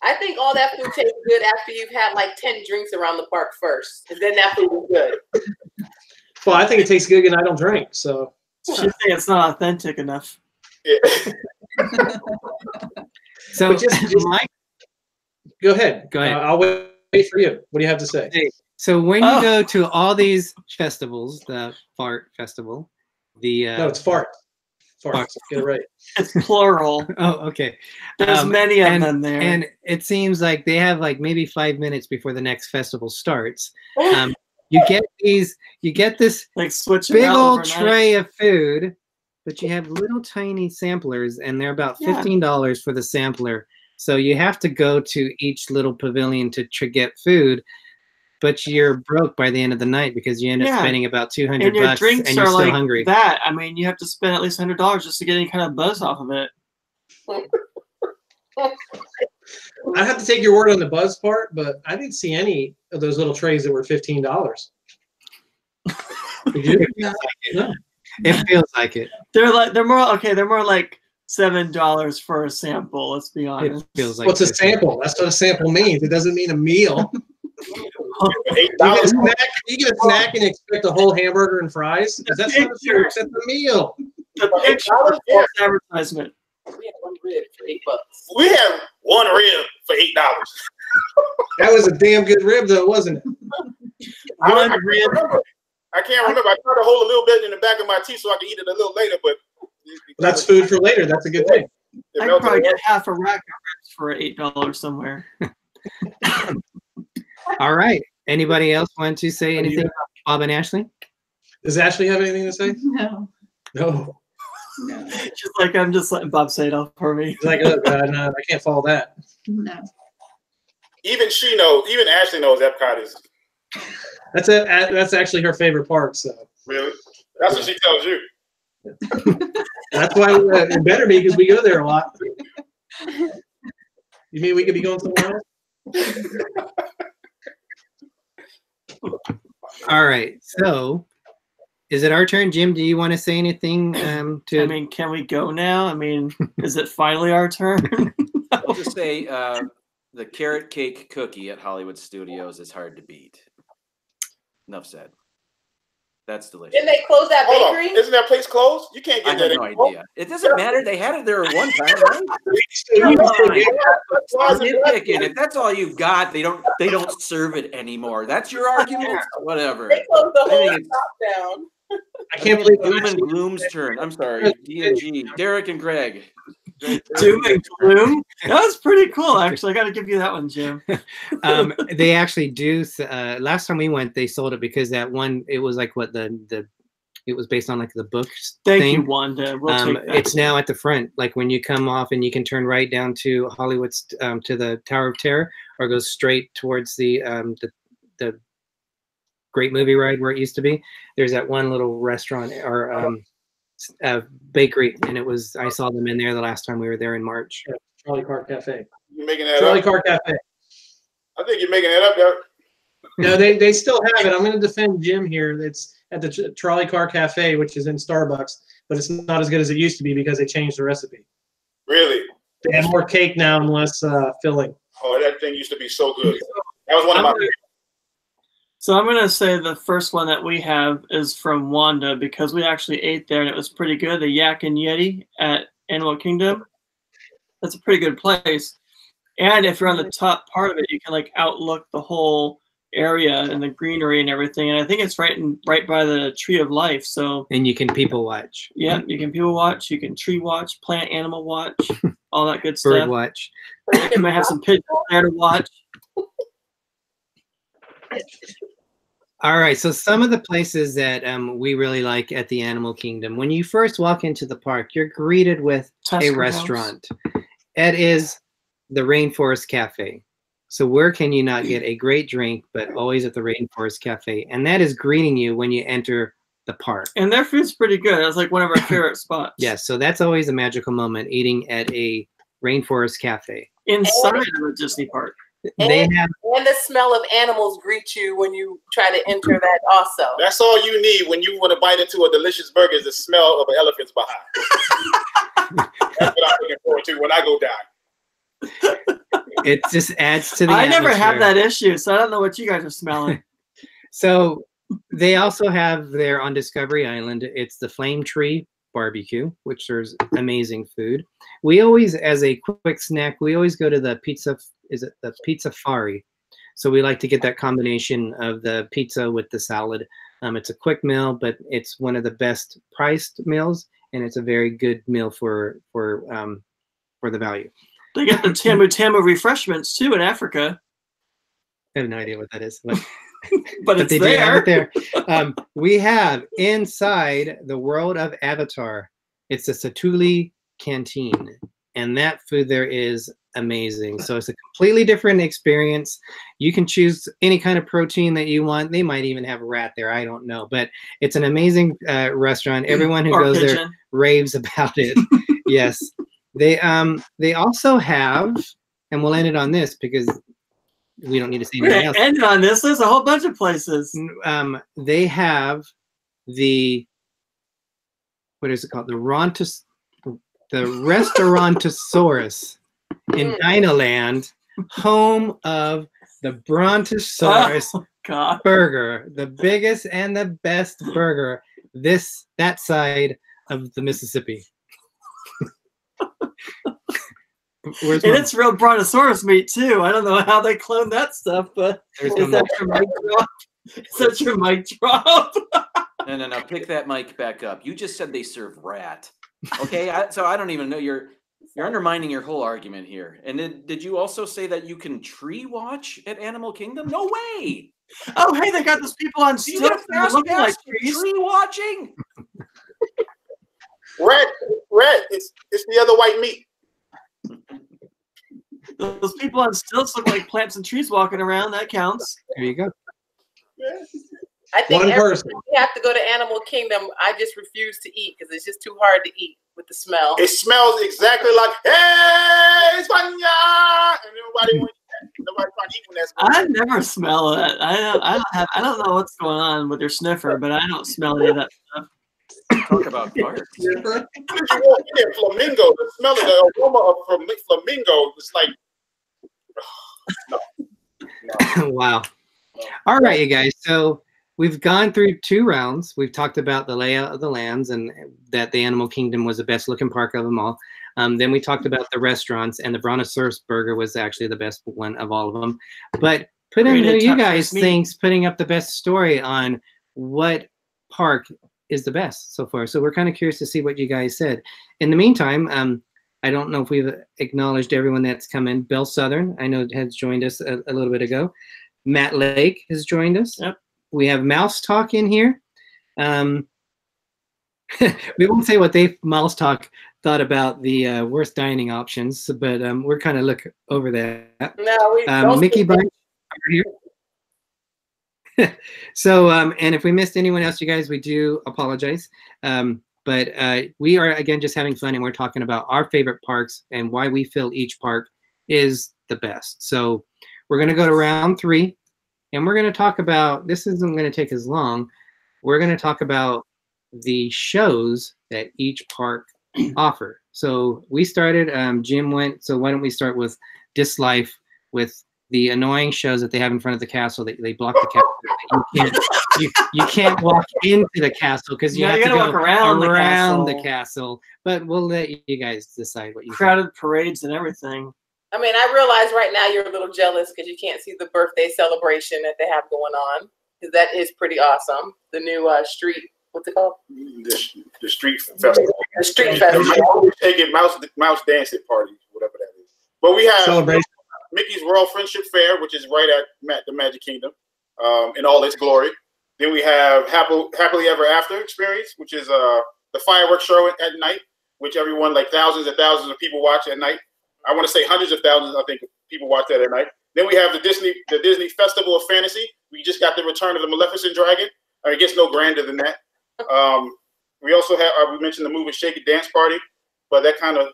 I think all that food tastes good after you've had like 10 drinks around the park first. And then that food is good. Well, I think it tastes good and I don't drink, so. She's saying it's not authentic enough. Yeah. So, But just Mike, go ahead. Go ahead. I'll wait for you. What do you have to say? so when you go to all these festivals, the Fart Festival, the No, it's fart. Fart. Get it right. It's plural. oh, okay. There's many of them there. And it seems like they have like maybe 5 minutes before the next festival starts. You get this like switch big out old overnight. tray of food, but you have little tiny samplers, and they're about $15 for the sampler. So you have to go to each little pavilion to get food, but you're broke by the end of the night because you end up spending about $200 and your bucks, drinks and you're are still like hungry. that. I mean, you have to spend at least $100 just to get any kind of buzz off of it. I have to take your word on the buzz part, but I didn't see any of those little trays that were $15. Did you? No. It feels like it. They're more like $7 for a sample. Let's be It honest. feels like What's a 15. sample? That's what a sample means. It doesn't mean a meal. You get a snack and expect a whole hamburger and fries? Because that's not a snack, that's a meal. The picture of false advertisement. We had one rib for $8. We had one rib for $8. That was a damn good rib, though, wasn't it? I can't remember. I tried to hold a little bit in the back of my teeth so I could eat it a little later, but That's food for later. That's a good thing. I could probably get half a rack of ribs for $8 somewhere. All right. Anybody else want to say anything about Bob and Ashley? Does Ashley have anything to say? No. No. No. I'm just letting Bob say it all for me. He's like, oh, God, no, I can't follow that. No. Even Ashley knows Epcot is That's actually her favorite park, so. really. That's what she tells you. That's why it better be because we go there a lot. You mean we could be going somewhere else? All right. So, is it our turn, Jim? Do you want to say anything? I mean, can we go now? I mean, is it finally our turn? I'll just say the carrot cake cookie at Hollywood Studios is hard to beat. Enough said. That's delicious. Didn't they close that Hold on. bakery? Isn't that place closed? You can't I get have that no anymore. idea. It doesn't matter. They had it there one time, right? If that's all you've got, they don't serve it anymore. That's your argument? Whatever. They closed the I whole think it's shop down. I can't believe Doom and Gloom's turn. I'm sorry, D&G. Derick and Greg. Doom and Gloom. That was pretty cool, actually. I got to give you that one, Jim. They actually do. Last time we went, they sold it because that one. It was like what it was based on like the book Thank thing. you, Wanda. We'll take that. It's now at the front. Like when you come off and you can turn right down to Hollywood's to the Tower of Terror, or go straight towards the Great Movie Ride where it used to be. There's that one little restaurant or bakery, and I saw them in there the last time we were there in March. Charlie Clark Cafe. You're making that Charlie up. Clark Cafe. I think you're making that up, Derek. No, they still have it. I'm going to defend Jim here. It's at the Charlie Clark Cafe, which is in Starbucks, but it's not as good as it used to be because they changed the recipe. Really? They have more cake now and less filling. Oh, that thing used to be so good. That was one of my favorites. So I'm going to say the first one that we have is from Wanda because we actually ate there and it was pretty good. The Yak and Yeti at Animal Kingdom. That's a pretty good place. And if you're on the top part of it, you can like outlook the whole area and the greenery and everything. And I think it's right by the Tree of Life. So And you can people watch. yeah, you can people watch, you can tree watch, plant animal watch, all that good Bird stuff. watch. You might have some pigeons there to watch. All right, so some of the places that we really like at the Animal Kingdom. When you first walk into the park, you're greeted with Tusker a House. restaurant. It is the Rainforest Cafe. So where can you not get a great drink, but always at the Rainforest Cafe? And that is greeting you when you enter the park. And their food's pretty good. That's like one of our favorite spots. Yes, so that's always a magical moment, eating at a Rainforest Cafe. Inside of a Disney park. They have And the smell of animals greet you when you try to enter that also. That's all you need when you want to bite into a delicious burger is the smell of an elephant's behind. That's what I'm looking forward to when I go down. it just adds to the I never have atmosphere. that issue, so I don't know what you guys are smelling. So they also have there on Discovery Island, it's the Flame Tree Barbecue, which there's amazing food. We always, as a quick snack, we always go to the pizza. Is it the Pizza Fari? So we like to get that combination of the pizza with the salad. It's a quick meal, but it's one of the best priced meals, and it's a very good meal for the value. They got the Tamu Tamu refreshments too in Africa. I have no idea what that is, but, But it's they do have there. it there. We have inside the world of Avatar, it's a Satuli Canteen, and that food there is amazing. So it's a completely different experience. You can choose any kind of protein that you want. They might even have a rat there. I don't know, but it's an amazing restaurant. Everyone who Or goes there pigeon. raves about it. Yes. They also have, and we'll end it on this because we don't need to say We're anything gonna else. end on this. There's a whole bunch of places. They have what is it called? The Restaurantosaurus in Dinoland, home of the Brontosaurus Oh, God. burger, the biggest and the best burger that side of the Mississippi. Where's And my- it's real brontosaurus meat too. I don't know how they cloned that stuff, but There's is no- that your mic drop? Is that your mic drop? No. Pick that mic back up. You just said they serve rat. Okay, so I don't even know. You're undermining your whole argument here. And did you also say that you can tree watch at Animal Kingdom? No way. Oh, hey, they got those people on Do you get a stilts that are fast looking like pass for trees. tree watching? Red, it's the other white meat. Those people on stilts look like plants and trees walking around. That counts. There you go. I think One every person. time we have to go to Animal Kingdom, I just refuse to eat because it's just too hard to eat with the smell. It smells exactly like hey, España, and nobody wants that. Nobody trying to eat when that's I never smell it. I don't know what's going on with your sniffer, but I don't smell any of that stuff. Talk about farts. You walk in Flamingo, the smell of the aroma of flamingo is like Wow. All right, you guys. So we've gone through 2 rounds. We've talked about the layout of the lands and that the Animal Kingdom was the best looking park of them all. Then we talked about the restaurants, and the Brontosaurus Burger was actually the best one of all of them. But put in who you guys think's putting up the best story on what park is the best so far. So we're kind of curious to see what you guys said. In the meantime, I don't know if we've acknowledged everyone that's come in. Bill Southern, I know, has joined us a little bit ago. Matt Lake has joined us. Yep. We We have Mouse Talk in here. We won't say what Mouse Talk thought about the worst dining options, but we're kind of look over that. No, we don't. Mickey Bunch over here. So, and if we missed anyone else, you guys, we do apologize. But we are, again, just having fun, and we're talking about our favorite parks and why we feel each park is the best. So we're going to go to round 3, and we're going to talk about, this isn't going to take as long. We're going to talk about the shows that each park offer. So we started, Jim went, so why don't we start with DisLyfe, with the annoying shows that they have in front of the castle. They block the castle. You can't walk into the castle because you have to go walk around the castle. But we'll let you guys decide what you crowded parades and everything. I mean, I realize right now you're a little jealous because you can't see the birthday celebration that they have going on, because that is pretty awesome. The new street, what's it called? The street festival. The street festival. I always take it mouse dancing party, whatever that is. But we have Celebration. Mickey's World Friendship Fair, which is right at the Magic Kingdom, in all its glory. Then we have Happily Ever After Experience, which is the fireworks show at night, which everyone, like thousands and thousands of people watch at night. I want to say hundreds of thousands, I think, people watch that at night. Then we have the Disney Festival of Fantasy. We just got the return of the Maleficent Dragon. I mean, it gets no grander than that. We also have, we mentioned the Move and Shake It Dance Party, but that kind of,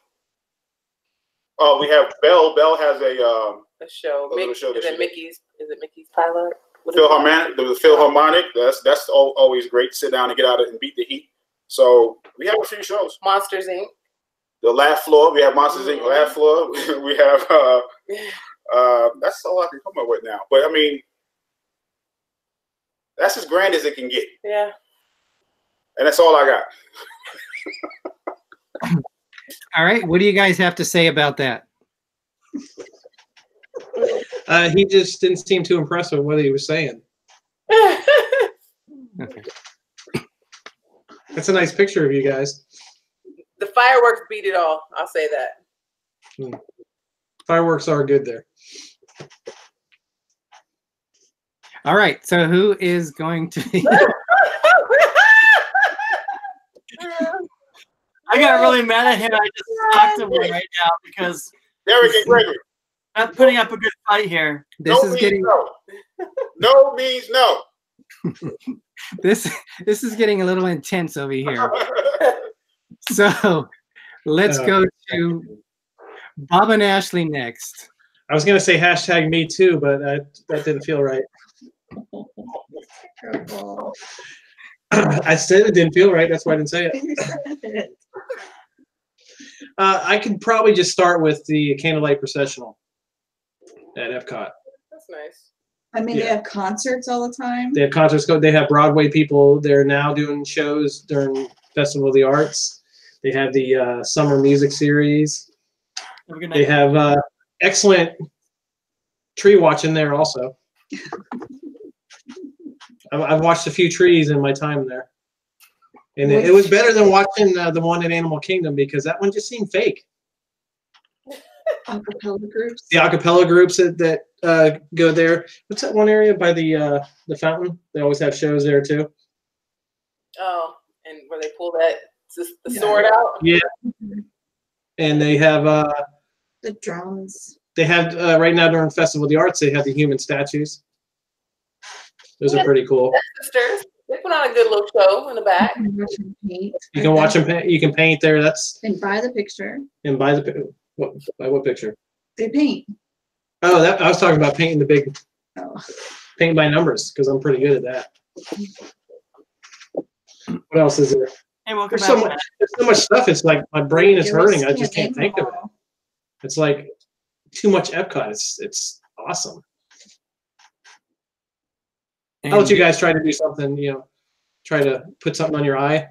we have Belle. Belle has a show. Is it Mickey's pilot? The Philharmonic. That's always great to sit down and get out and beat the heat. So we have a few shows. Monsters Inc. The Laugh Floor. We have Monsters Inc. Laugh Floor. We have that's all I can come up with now. But I mean, that's as grand as it can get. Yeah. And that's all I got. All right. What do you guys have to say about that? He just didn't seem too impressed with what he was saying. Okay. That's a nice picture of you guys. The fireworks beat it all. I'll say that. Fireworks are good there. All right. So who is going to be? I got really mad at him. I just talked to him right now because Derick and Greggory. I'm putting up a good fight here. This is getting no means no. this is getting a little intense over here. So let's go to Bob and Ashley next. I was going to say hashtag me too, but that didn't feel right. I said it didn't feel right. That's why I didn't say it. I could probably just start with the Candlelight Processional at Epcot. That's nice. I mean, They have concerts all the time. They have concerts. They have Broadway people. They're now doing shows during Festival of the Arts. They have the summer music series. They have excellent tree watching there also. I've watched a few trees in my time there. And it was better than watching the one at Animal Kingdom because that one just seemed fake. Acapella groups. The acapella groups that go there. What's that one area by the fountain? They always have shows there too. Oh, and where they pull the sword out? Yeah. And they have the drums. They have right now during Festival of the Arts, they have the human statues. Those are pretty cool. Sisters. They put on a good little show in the back. You can watch them paint. You can watch them paint. You can paint there. And buy the picture. And buy the what picture? They paint. Oh, I was talking about painting the big. Oh. Paint by numbers because I'm pretty good at that. What else is there? Hey, welcome There's back. so much stuff. It's like my brain is hurting. I just can't think of it. It's like too much Epcot. It's Awesome. And I'll let you guys try to do something, you know, try to put something on your eye.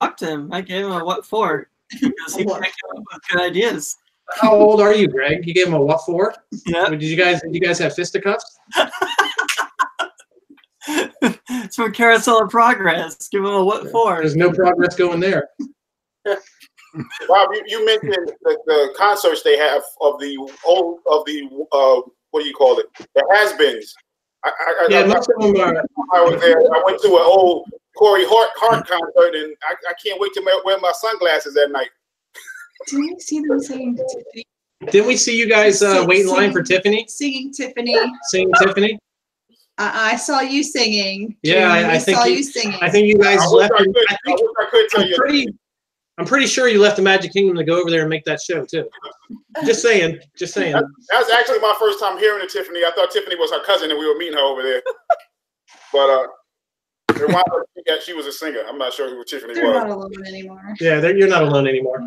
Fucked him. I gave him a what for? Because he can't come up with good ideas. How old are you, Greg? You gave him a what for? Yeah. Did you guys have fisticuffs? It's from Carousel of Progress. Give him a what for? There's no progress going there. Rob, you mentioned the concerts they have of the what do you call it? The has-beens. Yeah, most of them are. I was there. I went to an old Corey Hart concert, and I can't wait to wear my sunglasses at night. Didn't we see them singing to Tiffany? Didn't we see you guys wait in line for Tiffany? Singing Tiffany. Singing Tiffany? I saw you singing. Yeah, I think you singing. I think you guys left. I wish I could tell you. I'm pretty sure you left the Magic Kingdom to go over there and make that show too. Just saying. Just saying. That was actually my first time hearing of Tiffany. I thought Tiffany was her cousin, and we were meeting her over there. But it wound up that she was a singer. I'm not sure who Tiffany They're was. not alone anymore. Yeah, you're not alone anymore.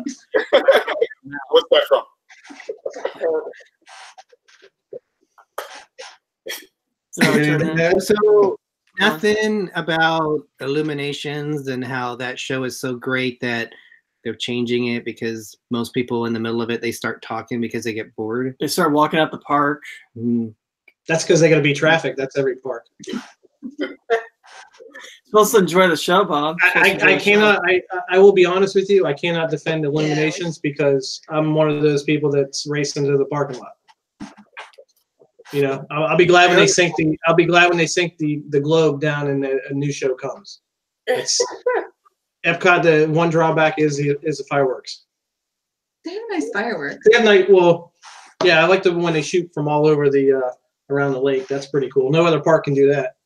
What's that from? So nothing about Illuminations and how that show is so great that they're changing it because most people in the middle of it, they start talking because they get bored. They start walking out the park. That's because they got to be traffic. That's every park. Supposed to enjoy the show, Bob. I cannot. I will be honest with you. I cannot defend Illuminations because I'm one of those people that's racing to the parking lot. You know, I'll be glad when they sink the. I'll be glad when they sink the globe down and a new show comes. It's Epcot. The one drawback is the fireworks. They have nice fireworks. They have night. Well, yeah, I like the when they shoot from all over the around the lake. That's pretty cool. No other park can do that.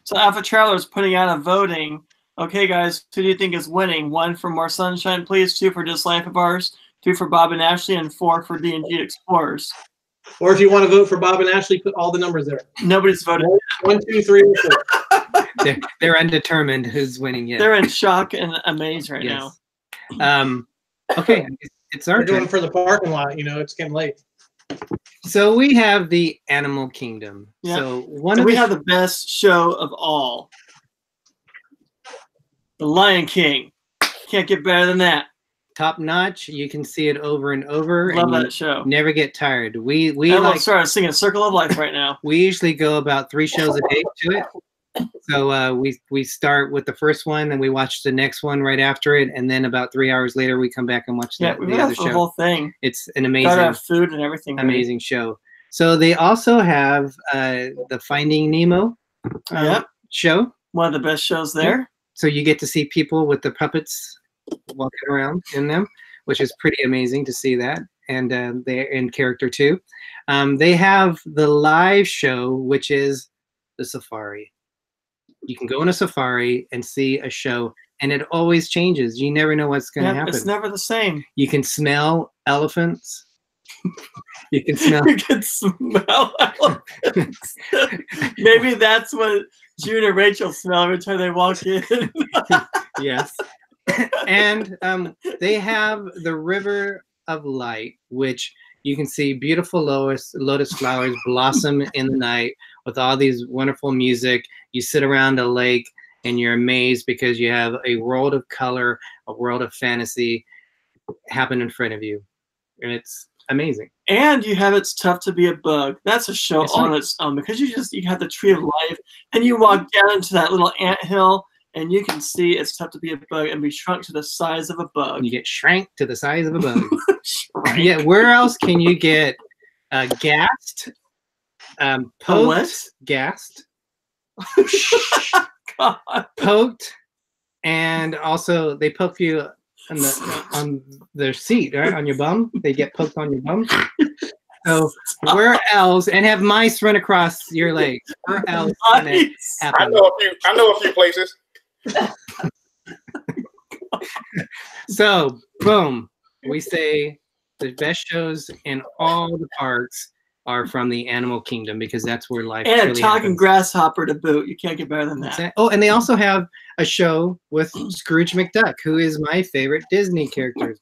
So Alpha Traveler's putting out a voting. Okay, guys, who do you think is winning? 1 for More Sunshine, please. 2 for DisLyfeOfOurs. 3 for Bob and Ashley, and 4 for D&G Explorers. Or if you want to vote for Bob and Ashley, put all the numbers there. Nobody's voted. 1, 2, 3, or 4. They're undetermined who's winning yet. They're in shock and amaze right now. Okay, it's our We're turn. going for the parking lot. You know, it's getting late. So we have the Animal Kingdom. Yeah. So we have the best show of all. The Lion King. Can't get better than that. Top notch. You can see it over and over. Love and that show. Never get tired. We I like started singing Circle of Life right now. we usually go about 3 shows a day to it. So we start with the first one and we watch the next one right after it, and then about 3 hours later we come back and watch the we other have show. the whole thing. It's an amazing, Gotta have food and everything. amazing show. So they also have the Finding Nemo show. One of the best shows there. So you get to see people with the puppets walking around in them, which is pretty amazing to see that. And they're in character too. They have the live show, which is the safari. You can go on a safari and see a show, and it always changes. You never know what's going to happen. It's never the same. You can smell elephants. You can smell. You can smell elephants. Maybe that's what June and Rachel smell every time they walk in. Yes. And they have the River of Light, which you can see beautiful lotus flowers blossom in the night with all these wonderful music. You sit around a lake and you're amazed because you have a world of color, a world of fantasy happen in front of you. And it's amazing. And you have It's Tough to Be a Bug. That's a show on its own because you have the Tree of Life and you walk down into that little anthill and you can see It's Tough to Be a Bug and be shrunk to the size of a bug. You get shrank to the size of a bug. Yeah, where else can you get gassed, poked, gassed, poked, and also they poke you on their seat, right? On your bum. They get poked on your bum. So where else? And have mice run across your legs. Where else can it happen? I know a few places. So boom, we say the best shows in all the parks are from the Animal Kingdom because that's where life and really a talking happens. grasshopper to boot. You can't get better than that. Oh, and they also have a show with Scrooge McDuck, who is my favorite Disney character.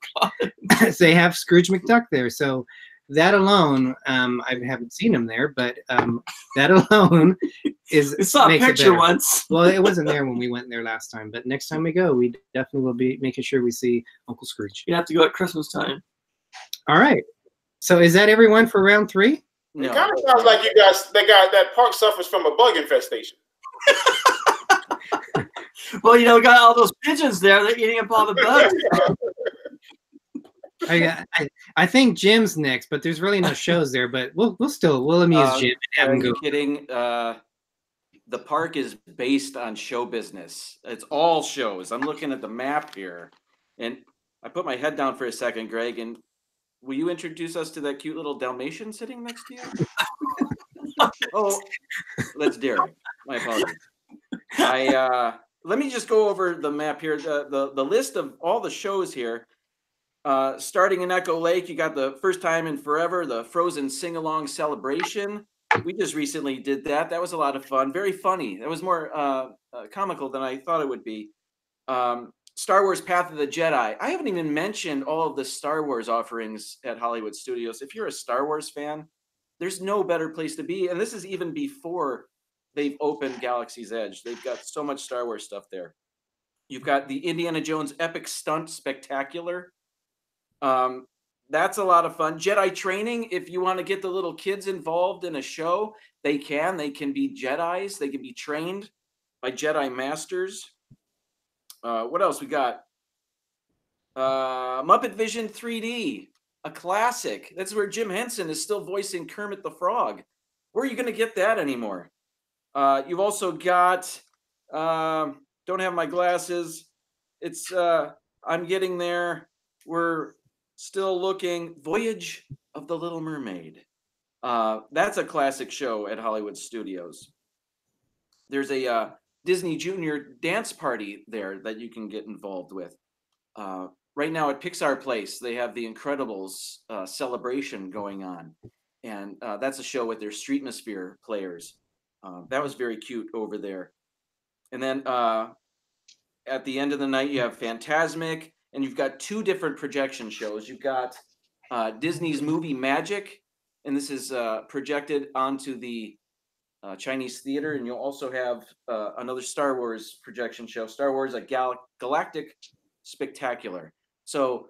So they have Scrooge McDuck there. So that alone, I haven't seen him there, but that alone is. I saw a makes it picture better. once. Well, it wasn't there when we went there last time, but next time we go, we definitely will be making sure we see Uncle Scrooge. You have to go at Christmas time. All right. So is that everyone for round 3? No. It kind of sounds like that park suffers from a bug infestation. Well, you know, we got all those pigeons there. They're eating up all the bugs. I think Jim's next, but there's really no shows there. But we'll amuse Jim and have him go. Kidding. The park is based on show business. It's all shows. I'm looking at the map here, and I put my head down for a second, Greg. And will you introduce us to that cute little Dalmatian sitting next to you? Oh, that's Derick. My apologies. Let me just go over the map here. The list of all the shows here. Starting in Echo Lake, you got the first time in forever, the Frozen Sing-Along Celebration. We just recently did that. That was a lot of fun. Very funny. That was more comical than I thought it would be. Star Wars Path of the Jedi. I haven't even mentioned all of the Star Wars offerings at Hollywood Studios. If you're a Star Wars fan, there's no better place to be. And this is even before they've opened Galaxy's Edge. They've got so much Star Wars stuff there. You've got the Indiana Jones Epic Stunt Spectacular. That's a lot of fun. Jedi training. If you want to get the little kids involved in a show, they can. They can be Jedis. They can be trained by Jedi Masters. What else we got? Muppet Vision 3D, a classic. That's where Jim Henson is still voicing Kermit the Frog. Where are you going to get that anymore? You've also got, don't have my glasses. It's, I'm getting there. We're still looking. Voyage of the Little Mermaid. That's a classic show at Hollywood Studios. There's a Disney Junior dance party there that you can get involved with. Right now at Pixar Place, they have the Incredibles celebration going on. And that's a show with their Streetmosphere players. That was very cute over there. And then at the end of the night, you have Fantasmic, and you've got 2 different projection shows. You've got Disney's movie Magic, and this is projected onto the Chinese theater. And you'll also have another Star Wars projection show, Star Wars, a Galactic Spectacular. So,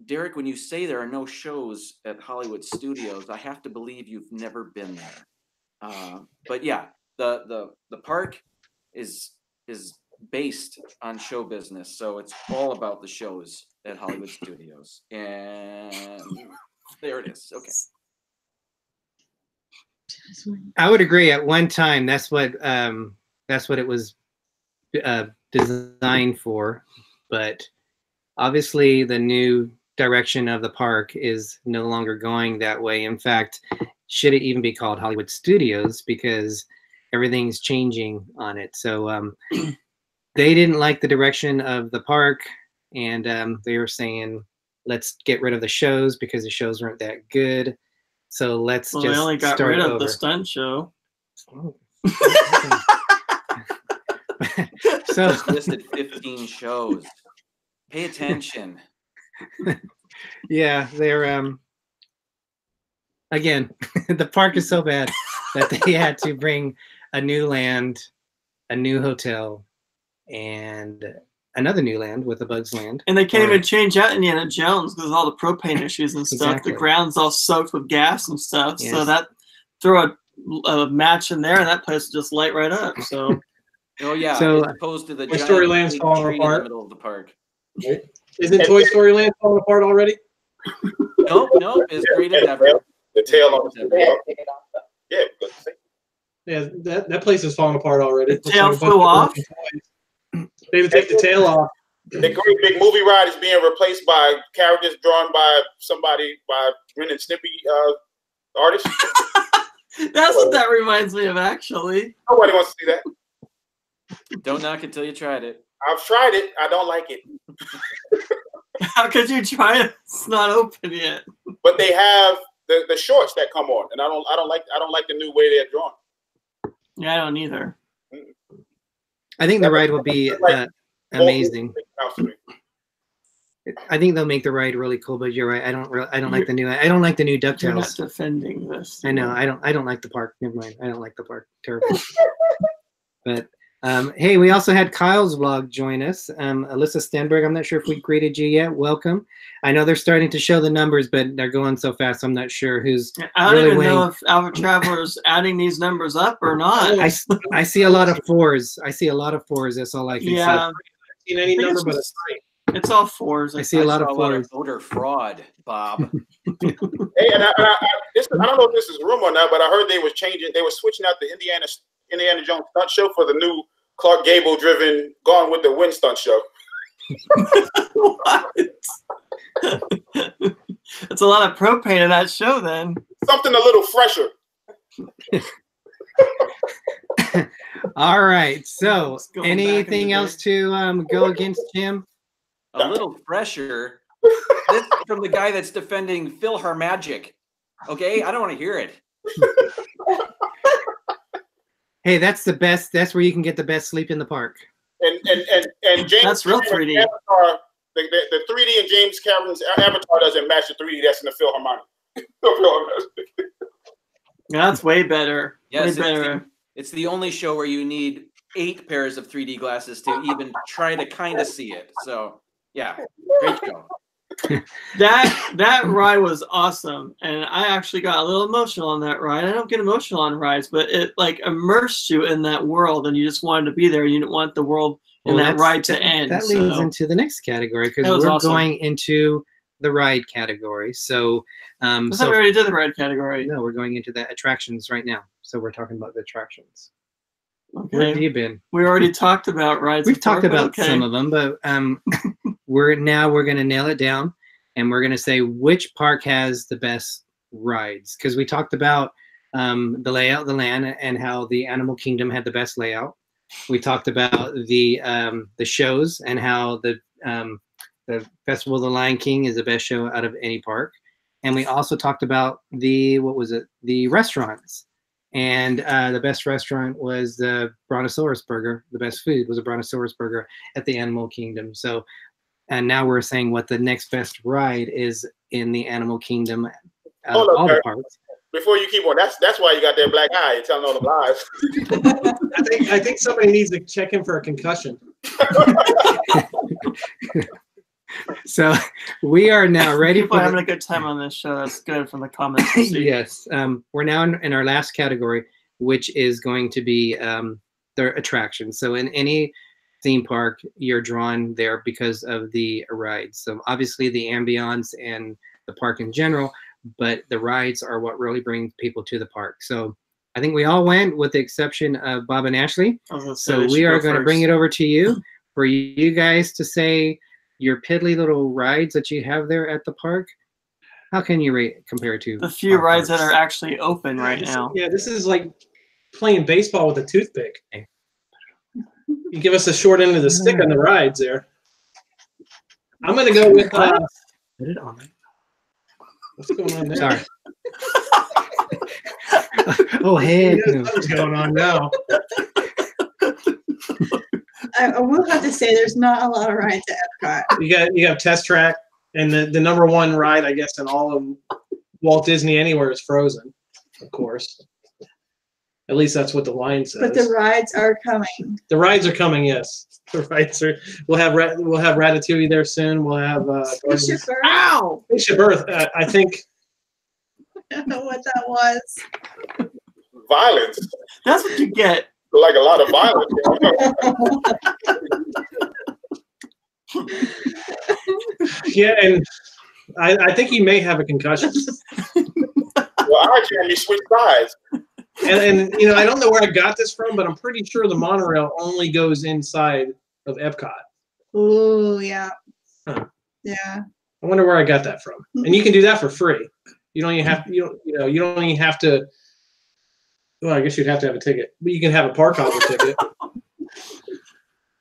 Derick, when you say there are no shows at Hollywood Studios, I have to believe you've never been there. But yeah, the park is based on show business, so it's all about the shows at Hollywood Studios. And there it is. Okay. I would agree. At one time, that's what it was designed for, but obviously the new direction of the park is no longer going that way. In fact, should it even be called Hollywood Studios, because everything's changing on it. So they didn't like the direction of the park, and they were saying, let's get rid of the shows because the shows weren't that good. So let's just they only got start rid of over. the stunt show. Oh. So Just listed 15 shows. Pay attention. Yeah, they're again, the park is so bad that they had to bring a new land, a new hotel, and another new land with a Bugs Land. And they can't even change out Indiana Jones because of all the propane issues and stuff. Exactly. The ground's all soaked with gas and stuff. Yes. So that throw a match in there and that place will just light right up. So Oh yeah, So, as opposed to the Toy giant Story Land's big falling tree in apart. the middle of the park. Isn't Toy Story Land falling apart already? Nope, it's great as ever. The tail on the yeah, because Yeah, that place is falling apart already. The tail flew off? They would take the tail off. the great big movie ride is being replaced by characters drawn by somebody, by Ren and Snippy artists. that's what that reminds me of, actually. Nobody wants to see that. Don't knock it till you tried it. I've tried it. I don't like it. How could you try it? It's not open yet. But they have the shorts that come on, and I don't like the new way they're drawn. Yeah, I don't either. I think the ride will be amazing. I think they'll make the ride really cool. But you're right. I don't like the new. I don't like the new DuckTales. You're not defending this. I know. I don't like the park. Never mind. I don't like the park. Terrible. But hey, we also had Kyle's vlog join us. Alyssa Stenberg. I'm not sure if we greeted you yet. Welcome. I know they're starting to show the numbers, but they're going so fast. I'm not sure who's. I don't really even winning. know if Alpha Traveler's adding these numbers up or not. I see a lot of 4s. I see a lot of 4s. That's all I can see. I haven't seen any number but a 3. It's all 4s. I see a lot of 4s. Voter fraud, Bob. Hey, and I don't know if this is a rumor or not, but I heard they were switching out the Indiana Jones stunt show for the new Clark Gable driven Gone with the Wind stunt show. What? It's a lot of propane in that show then. Something a little fresher. All right. So anything else to go against Jim? A little fresher. This is from the guy that's defending Phil Harmagic. Okay, I don't want to hear it. Hey, that's the best. That's where you can get the best sleep in the park. And James, that's real 3D. Avatar, the 3D and James Cameron's Avatar doesn't match the 3D that's in the Philharmonic. That's way better. Yes, way better. It's the only show where you need 8 pairs of 3D glasses to even try to kind of see it. So yeah, great show. That ride was awesome, and I actually got a little emotional on that ride. I don't get emotional on rides, but it like immersed you in that world, and you just wanted to be there. You didn't want the world in that ride to end. That leads into the next category because we're awesome. Going into the ride category. So, I thought we already did the ride category. No, we're going into the attractions right now. So we're talking about the attractions. Okay. Where have you been? We already talked about rides. We've talked about some of them, but we're going to nail it down, and we're going to say which park has the best rides, because we talked about the layout of the land and how the Animal Kingdom had the best layout. We talked about the shows and how the Festival of the Lion King is the best show out of any park, and we also talked about the restaurants. And the best restaurant was the Brontosaurus Burger. The best food was a Brontosaurus Burger at the Animal Kingdom. So, and now we're saying what the next best ride is in the Animal Kingdom out of all the parks. Before you keep on, that's why you got that black eye. You're telling all the lies. I think somebody needs to check him for a concussion. So we are now ready. People are having a good time on this show. That's good from the comments. Yes. We're now in our last category, which is going to be the attractions. So in any theme park, you're drawn there because of the rides. So obviously the ambiance and the park in general, but the rides are what really brings people to the park. So I think we all went with the exception of Bob and Ashley. So we are going to bring it over to you for you guys to say your piddly little rides that you have there at the park. How can you rate compared to the few rides that are actually open right now? Yeah, this is like playing baseball with a toothpick. You give us a short end of the stick on the rides there. I'm going to go with... Put it on. What's going on there? Sorry. Oh, hey. What's going on now? I will have to say there's not a lot of rides at Epcot. You got Test Track, and the number one ride, I guess, in all of Walt Disney Anywhere is Frozen, of course. At least that's what the line says. But the rides are coming. The rides are coming, yes. The rides are. We'll have Ratatouille there soon. We'll have Spaceship Earth. Ow! Spaceship Earth. I think. I don't know what that was. Violence. That's what you get. Like a lot of violence. Yeah, and I think he may have a concussion. Well, I can switch sides. And you know, I don't know where I got this from, but I'm pretty sure the monorail only goes inside of Epcot. Oh yeah. Huh. Yeah. I wonder where I got that from. And you can do that for free. You don't even have you don't even have to. Well, I guess you'd have to have a ticket, but you can have a park hopper ticket.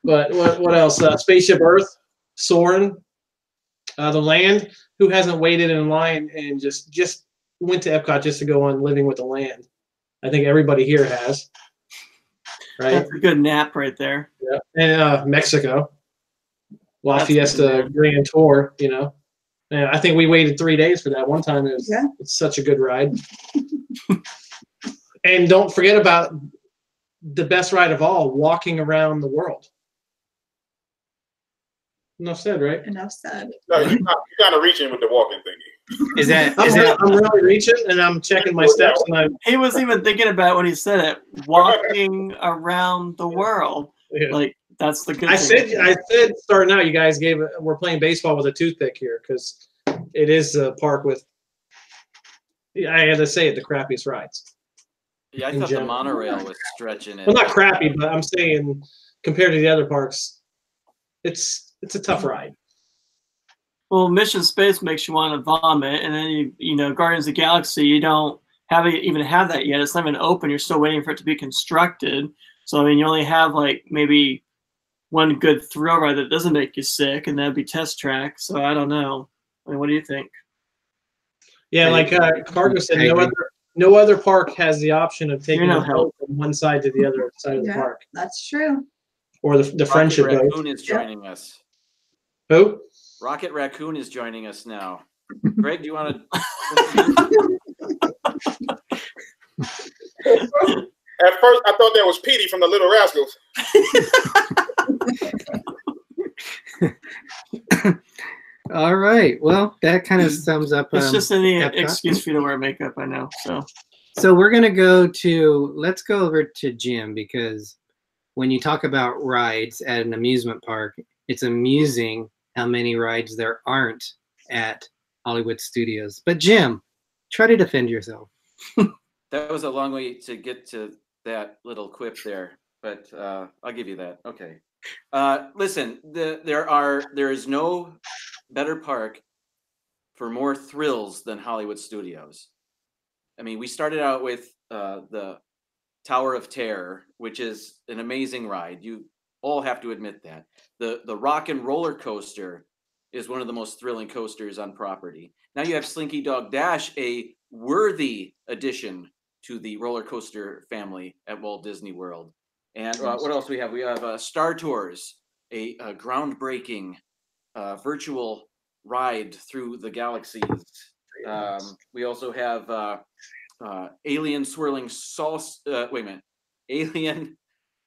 But what else? Spaceship Earth, Soarin', the Land. Who hasn't waited in line and just went to Epcot just to go on Living with the Land? I think everybody here has. Right. That's a good nap right there. Yeah. And Mexico. La Fiesta Grand Tour, you know. And I think we waited 3 days for that. One time it's such a good ride. And don't forget about the best ride of all, walking around the world. Enough said, right? Enough said. No, you're kind of reaching with the walking thingy. Is that? I'm really reaching, and I'm checking my steps. And he wasn't even thinking about when he said it. Walking around the world, like that's the good. I said starting out, you guys we're playing baseball with a toothpick here because it is a park with. I had to say it, the crappiest rides. Yeah, I thought the monorail was stretching it. Well, not crappy, but I'm saying compared to the other parks, it's a tough ride. Well, Mission Space makes you want to vomit, and then you know Guardians of the Galaxy, you don't even have that yet. It's not even open. You're still waiting for it to be constructed. So I mean, you only have like maybe one good thrill ride that doesn't make you sick, and that'd be Test Track. So I don't know. I mean, what do you think? Yeah, like Cargo said, no other park has the option of taking a boat from one side to the other side of the park. That's true. Or the friendship boat. Raccoon is joining us. Who? Rocket Raccoon is joining us now. Greg, do you want to? At first, I thought that was Petey from the Little Rascals. All right. Well, that kind of sums up. It's just any excuse for you to wear makeup, I know. So we're gonna let's go over to Jim, because when you talk about rides at an amusement park, it's amusing how many rides there aren't at Hollywood Studios. But Jim, try to defend yourself. That was a long way to get to that little quip there, but I'll give you that. Okay. Listen, there is no better park for more thrills than Hollywood Studios. I mean, we started out with the Tower of Terror, which is an amazing ride. You all have to admit that. The Rock and Roller Coaster is one of the most thrilling coasters on property. Now you have Slinky Dog Dash, a worthy addition to the roller coaster family at Walt Disney World. And what else do we have? We have Star Tours, a groundbreaking virtual ride through the galaxies. We also have Alien Swirling Alien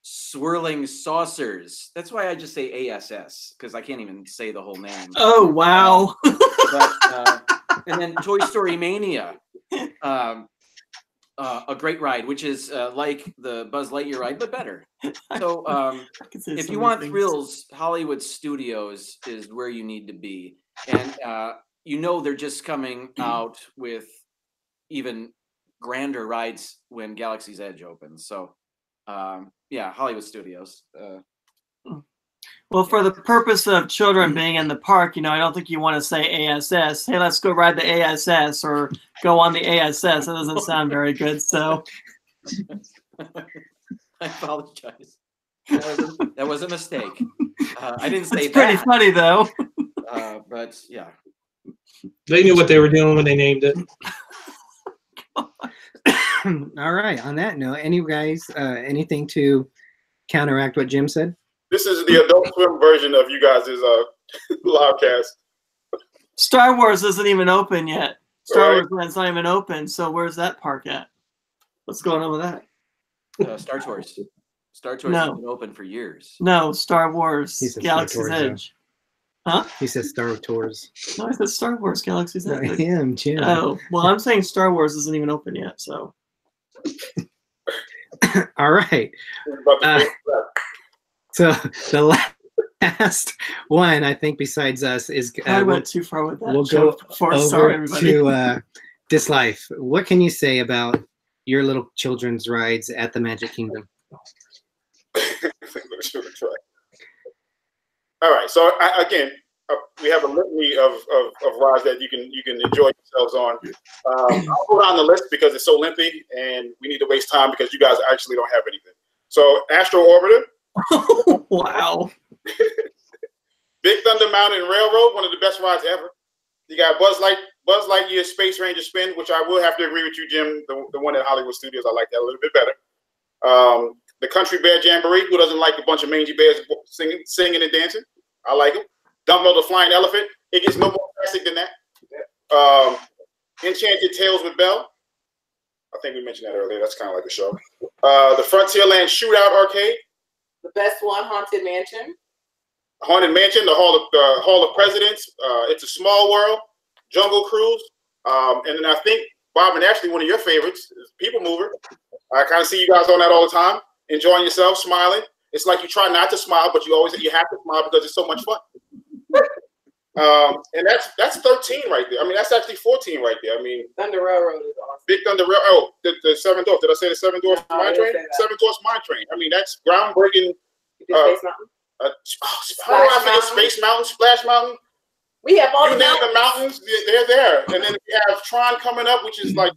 Swirling Saucers. That's why I just say ASS, because I can't even say the whole name. Oh, wow. And then Toy Story Mania. A great ride, which is like the Buzz Lightyear ride, but better. So if you want thrills, Hollywood Studios is where you need to be. And they're just coming out with even grander rides when Galaxy's Edge opens. So Hollywood Studios. Well, for the purpose of children being in the park, I don't think you want to say ASS. Hey, let's go ride the ASS or go on the ASS. That doesn't sound very good. So I apologize. That was a mistake. I didn't say it's pretty funny, though. But yeah. They knew what they were doing when they named it. All right. On that note, anything to counteract what Jim said? This is the Adult Swim version of you guys' live cast. Star Wars isn't even open yet. Star Wars Land's not even open. So where's that park at? What's going on with that? Star Tours. Star Tours has been open for years. No, Star Wars Galaxy's Edge. Huh? He says Star Tours. No, I said Star Wars Galaxy's Edge. I am, Jim. Oh, well, I'm saying Star Wars isn't even open yet, so. All right. So the last one, I think, besides us is I went too far with that. We'll go over to DisLife. What can you say about your little children's rides at the Magic Kingdom? All right. So again, we have a litany of rides that you can enjoy yourselves on. I'll go down the list because it's so lengthy and we need to waste time because you guys actually don't have anything. So Astro Orbiter. Wow. Big Thunder Mountain Railroad, one of the best rides ever. You got Buzz Lightyear Space Ranger Spin, which I will have to agree with you, Jim. The one at Hollywood Studios, I like that a little bit better. The Country Bear Jamboree. Who doesn't like a bunch of mangy bears singing and dancing? I like them. Dumbo the Flying Elephant. It gets no more classic than that. Enchanted Tales with Belle. I think we mentioned that earlier. That's kind of like the show. The Frontierland Shootout Arcade. The best one, Haunted Mansion. Haunted Mansion, the Hall of Presidents. It's a Small World. Jungle Cruise. And then I think, Bob and Ashley, one of your favorites is People Mover. I kind of see you guys on that all the time, enjoying yourself, smiling. It's like you try not to smile, but you have to smile because it's so much fun. And that's 13 right there. I mean, that's actually 14 right there. I mean, Thunder Railroad is awesome. Big Thunder Railroad. Oh, the Seven Dwarfs. Did I say the Seven Dwarfs Mine Train? Seven Dwarfs Mine Train. I mean, that's groundbreaking. Space Mountain. I forget Space Mountain, Splash Mountain. We have all you name the mountains, they're there. And then we have Tron coming up, which is like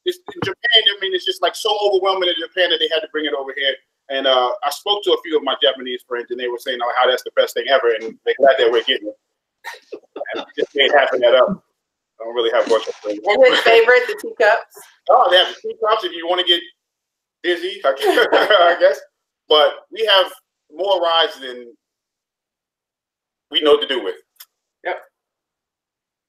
in Japan. I mean, it's just like so overwhelming in Japan that they had to bring it over here. And I spoke to a few of my Japanese friends, and they were saying how that's the best thing ever, and they're glad that we're getting it. And just ain't having that up. I don't really have much of it. And his favorite, the teacups. Oh, they have the teacups if you want to get dizzy, I guess. But we have more rides than we know what to do with. Yep.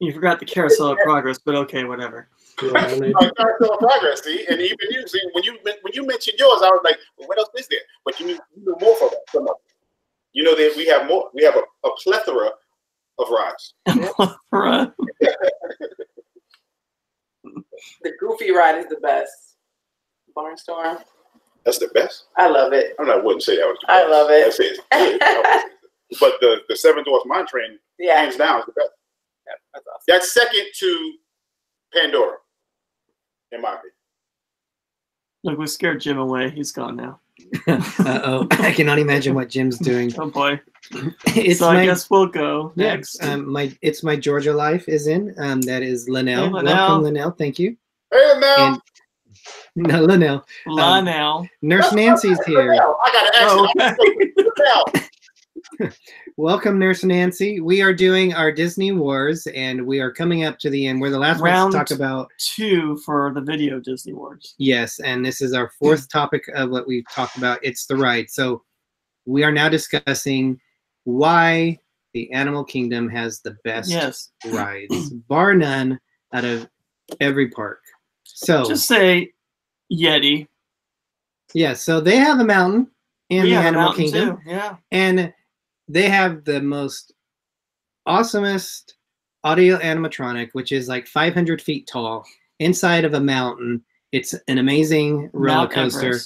You forgot the Carousel of Progress, but okay, whatever. Carousel of Progress, see, and even you see when you mentioned yours, I was like, well, what else is there? But you know more for that. You know that we have more. We have a plethora of rides. Plethora. The Goofy ride is the best. Barnstorm. That's the best. I love it. I wouldn't say that was the best. I love it. That's it. But the Seven Dwarfs Mine Train, hands down, is the best. Yeah, that's awesome. That's second to Pandora, in my opinion. Look, we scared Jim away. He's gone now. Uh-oh. I cannot imagine what Jim's doing. Oh, boy. I guess we'll go next. It's My Georgia Life is in. That is Linnell. Hey, Linnell. Welcome, Linnell. Thank you. Hey, Linnell. No, Linnell. Linnell. Nurse Nancy's here. Linnell. I got to ask you. Welcome, Nurse Nancy. We are doing our Disney Wars, and we are coming up to the end. We're the last ones to talk about 2 for the video Disney Wars. Yes, and this is our 4th topic of what we've talked about. It's the ride. So we are now discussing why the Animal Kingdom has the best rides, bar none, out of every park. So just say Yeti. Yeah, so they have a mountain in the Animal Kingdom. Too. Yeah. And they have the most awesomest audio animatronic, which is like 500 feet tall, inside of a mountain. It's an amazing roller coaster,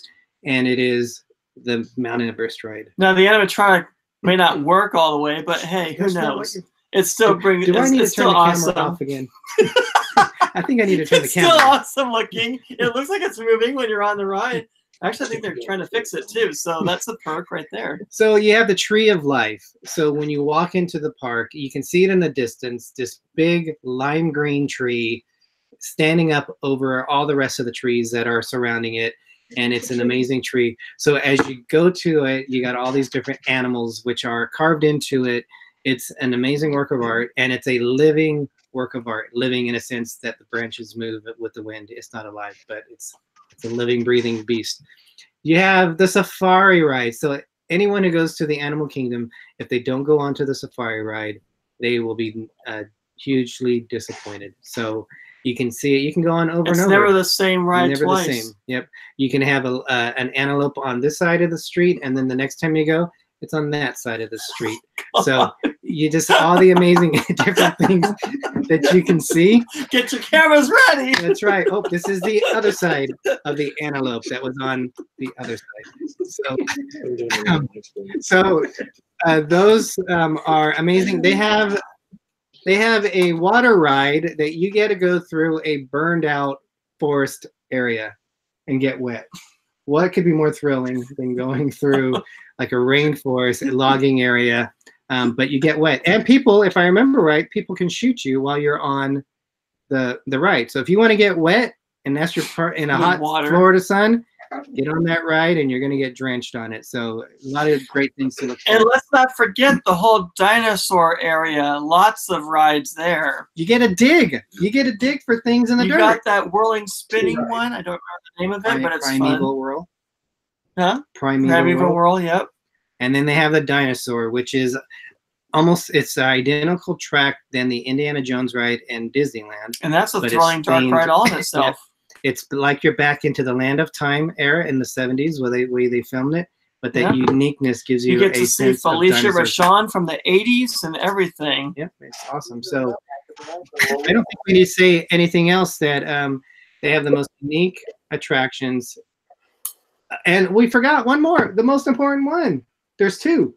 and it is the Mount Everest ride. Now, the animatronic may not work all the way, but hey, who knows? It's still bringing. Do I need to turn the awesome. camera off again? I think I need to turn the camera. It's still awesome looking. It looks like it's moving when you're on the ride. Actually, I think they're trying to fix it too, so that's a perk right there. So you have the Tree of Life. So when you walk into the park, you can see it in the distance, this big lime green tree standing up over all the rest of the trees that are surrounding it, and it's an amazing tree. So as you go to it, you got all these different animals which are carved into it. It's an amazing work of art, and it's a living work of art, living in a sense that the branches move with the wind. It's not alive, but it's a living, breathing beast. You have the safari ride. So anyone who goes to the Animal Kingdom, if they don't go onto the safari ride, they will be hugely disappointed. So you can see it. You can go on over and over. It's never the same ride never twice. The same. Yep. You can have an antelope on this side of the street, and then the next time you go, it's on that side of the street. So you just all the amazing different things that you can see. Get your cameras ready. That's right. Oh, this is the other side of the antelope that was on the other side. So those are amazing. They have a water ride that you get to go through a burned out forest area and get wet. What could be more thrilling than going through like a rainforest, a logging area, but you get wet. And people, if I remember right, people can shoot you while you're on the ride. So if you want to get wet, and that's your part in a hot Florida sun, get on that ride and you're going to get drenched on it. So a lot of great things to look for. And let's not forget the whole dinosaur area. Lots of rides there. You get a dig. You get a dig for things in the dirt. You got that whirling spinning one. I don't remember the name of it, but it's Primeval fun. World. Huh? Primeval World, yep. And then they have the dinosaur, which is almost it's an identical track than the Indiana Jones ride in Disneyland. And that's a but thrilling it's dark themed- ride all in itself. It's like you're back into the Land of Time era in the 70s where they filmed it, but that Yeah. uniqueness gives you, You get a to see sense of Felicia dinosaurs. Rashawn from the 80s and everything. Yep, it's awesome. So I don't think we need to say anything else. That they have the most unique attractions, and we forgot one more, the most important one. There's two.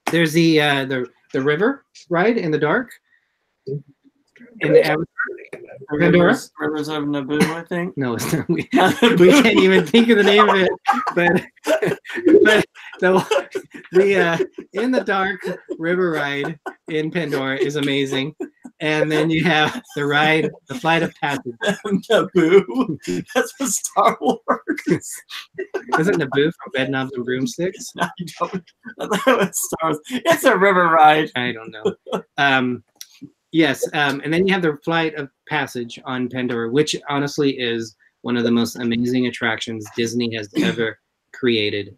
There's the river ride in the dark. In the Avatar. Pandora? Rivers of Naboo, I think. No, it's not. We can't even think of the name of it. But the in the dark river ride in Pandora is amazing. And then you have the flight of passage. Naboo. That's what Star Wars. Isn't Naboo from Bedknobs and Broomsticks? No, you don't. It's Star Wars. It's a river ride. I don't know. Yes, and then you have the flight of passage on Pandora, which honestly is one of the most amazing attractions Disney has ever created.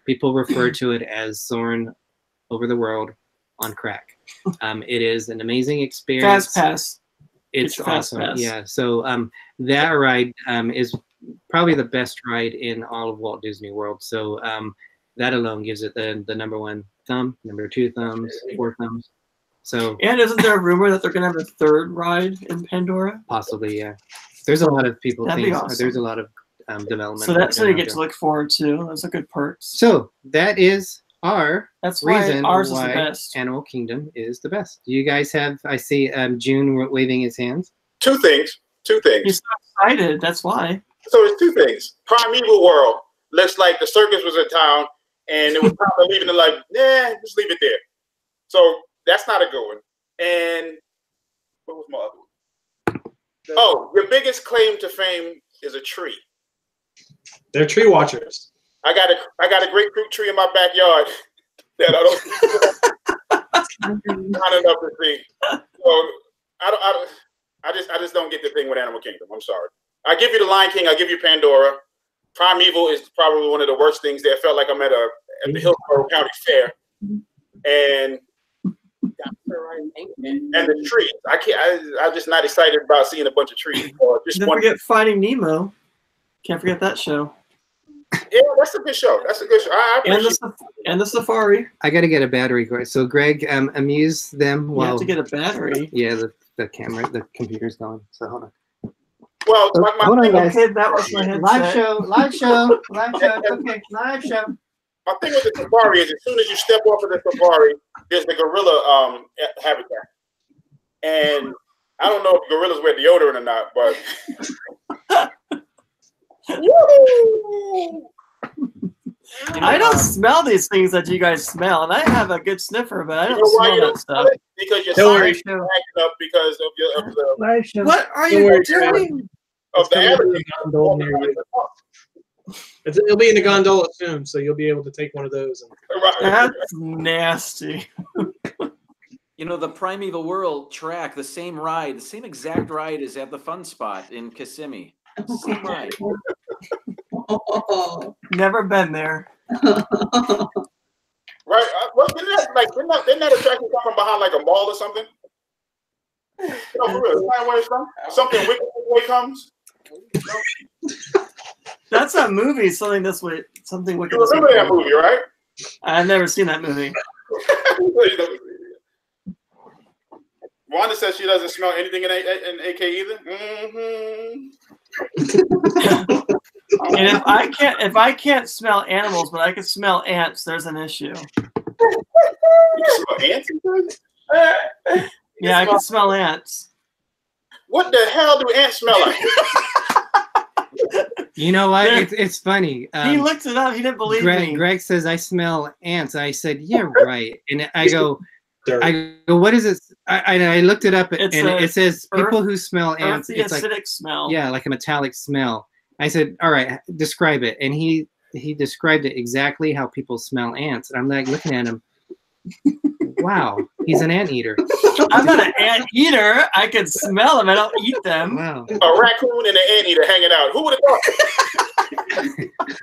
People refer to it as soaring over the world on crack. It is an amazing experience. Fast Pass. It's Fast awesome. Pass. Yeah. So that ride is probably the best ride in all of Walt Disney World. So that alone gives it the #1 thumb, #2 thumbs, 4 thumbs. So And isn't there a rumor that they're going to have a third ride in Pandora? possibly, yeah. There's a lot of people That'd be think awesome. there's a lot of development. So that's what going you on get to there. look forward to. Those are good perks. So that is our That's why reason ours is why the best. Animal Kingdom is the best. Do you guys have? I see June waving his hands. Two things. He's so excited. That's why. So there's two things. Primeval World looks like the circus was in town, and it was time to leaving it like, nah, just leave it there. So that's not a good one. And what was my other one? Oh, your biggest claim to fame is a tree. They're tree watchers. I got a grapefruit tree in my backyard that I don't not enough to see. So I just don't get the thing with Animal Kingdom. I'm sorry. I give you the Lion King. I give you Pandora. Primeval is probably one of the worst things there. I felt like I'm at the Hillsborough County Fair, and the trees. I'm just not excited about seeing a bunch of trees. Or just Don't one. forget Finding Nemo. Can't forget that show. Yeah, that's a good show. That's a good show. I appreciate And the Safari. I got to get a battery. So Greg, amuse them You while. have to get a battery. Yeah, the camera, the computer's going. So hold on. Well, Oh, like hold on, guys. Okay, that was my headset. Live show. Okay, live show. my thing with the safari is as soon as you step off of the safari, there's the gorilla habitat. And I don't know if gorillas wear deodorant or not, but I don't smell these things that you guys smell, and I have a good sniffer, but I don't You know why smell you that don't stuff. smell it? Because your Don't worry. sinuses are acting up because of the Live show. What are Don't you worry, doing? of the allergy. It'll be in the gondola soon, so you'll be able to take one of those. That's nasty. You know, the Primeval World track, the same ride, the same exact ride is at the Fun Spot in Kissimmee. Same ride. Never been there. Right? Well, didn't that attraction come from behind like a mall or something? You know, for real, where it's from? Something wicked way comes. That's a movie. Something this way. Something wicked. You remember that movie, right? I've never seen that movie. Wanda says she doesn't smell anything in AK either. And if I can't smell animals, but I can smell ants, there's an issue. You can smell ants? Yeah, I can smell ants. What the hell do ants smell like? You know what? It's funny. He looked it up. He didn't believe me. Greg says I smell ants. I said, yeah, right. And I go, what is it? I looked it up, and it says people who smell ants. Earthy, It's like acidic smell. yeah, like a metallic smell. I said, all right, describe it, and he described it exactly how people smell ants. And I'm like looking at him. Wow, he's an anteater. I'm not an anteater. I can smell them. I don't eat them. Wow. A raccoon and an anteater hanging out. Who would have thought?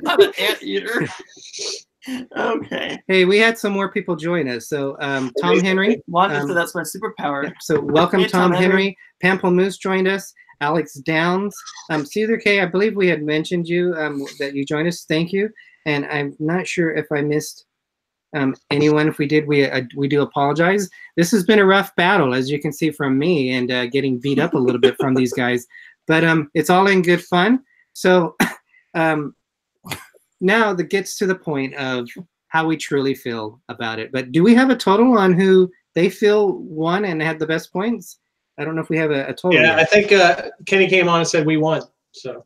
I'm an anteater. Okay. Hey, we had some more people join us. So Tom Henry. Wanda said that's my superpower. Yeah, so welcome, Hey, Tom Tom Henry. Pamplemousse joined us. Alex Downs. Caesar K, I believe we had mentioned you, that you joined us. Thank you. And I'm not sure if I missed anyone. If we did, we do apologize. This has been a rough battle, as you can see from me, and getting beat up a little bit from these guys. But it's all in good fun. So now that gets to the point of how we truly feel about it. But do we have a total on who they feel won and had the best points? I don't know if we have a total. Yeah, yet. I think Kenny came on and said we won. So.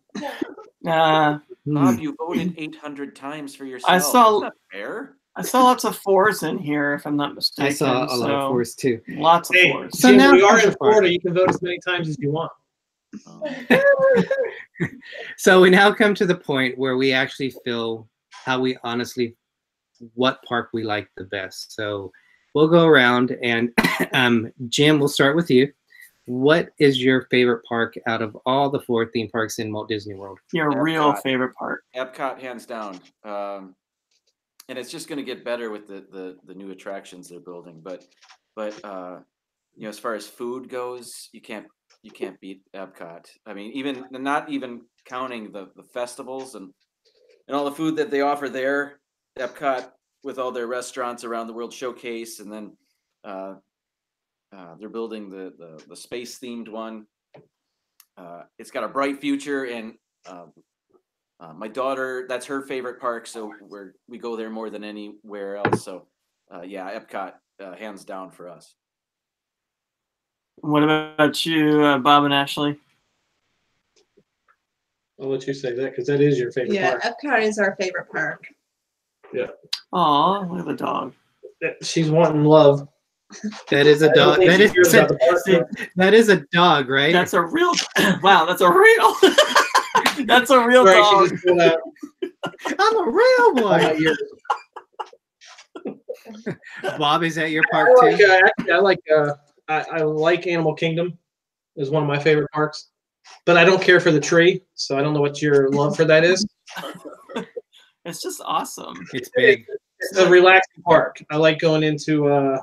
Bob, you voted 800 times for yourself. I saw. That's not fair. I saw lots of 4s in here, if I'm not mistaken. I saw a lot of 4s too. Lots of 4s. So Jim, now we are in Florida. You can vote as many times as you want. So we now come to the point where we actually feel how we honestly, what park we like the best. So we'll go around and Jim, we'll start with you. What is your favorite park out of all the 4 theme parks in Walt Disney World? Your real favorite park? Epcot, hands down. And it's just going to get better with the new attractions they're building. But you know, as far as food goes, you can't beat Epcot. I mean, even not even counting the festivals and all the food that they offer there. Epcot, with all their restaurants around the world, showcase, and then they're building the space themed one. It's got a bright future, and my daughter, that's her favorite park, so we go there more than anywhere else. So yeah, Epcot, hands down for us. What about you, Bob and Ashley? I'll let you say that because that is your favorite park. Yeah, Epcot is our favorite park. Yeah. Aw, look at the dog. She's wanting love. That is a dog. That is a dog, right? That's a real. Wow, that's a real. That's a real dog. I'm a real boy. Bob, is that your park too? I like Animal Kingdom. It's one of my favorite parks, but I don't care for the tree, so I don't know what your love for that is. It's just awesome. It's big. It's a relaxing park. I like going into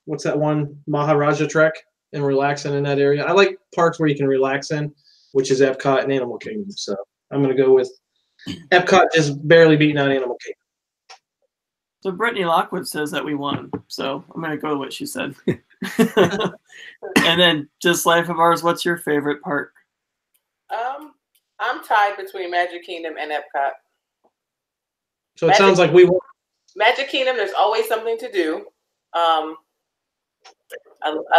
what's that one, Maharaja Trek, and relaxing in that area. I like parks where you can relax in, which is Epcot and Animal Kingdom. So I'm going to go with Epcot, just barely beating out Animal Kingdom. So Brittany Lockwood says that we won. So I'm going to go with what she said. And then DisLyfeOfOurs, what's your favorite park? I'm tied between Magic Kingdom and Epcot. So it sounds like we won. Magic Kingdom, there's always something to do. I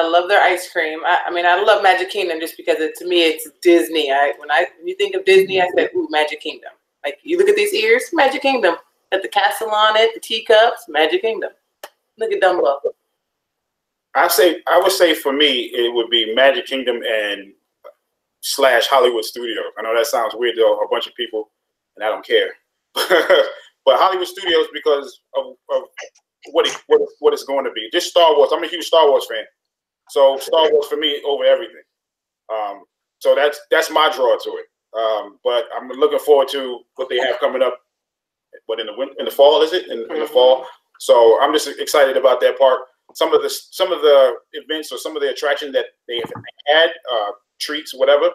love their ice cream. I mean, I love Magic Kingdom just because to me it's Disney. When you think of Disney, I say, ooh, Magic Kingdom. Like, you look at these ears, Magic Kingdom. At the castle on it, the teacups, Magic Kingdom. Look at Dumbo. I would say for me, it would be Magic Kingdom and / Hollywood Studios. I know that sounds weird to a bunch of people, and I don't care. But Hollywood Studios, because of what it's going to be. Just Star Wars. I'm a huge Star Wars fan, so Star Wars for me over everything. So that's my draw to it. But I'm looking forward to what they have coming up. But in the fall, is it in the fall? So I'm just excited about that part. Some of the events or some of the attractions that they have had, treats, whatever,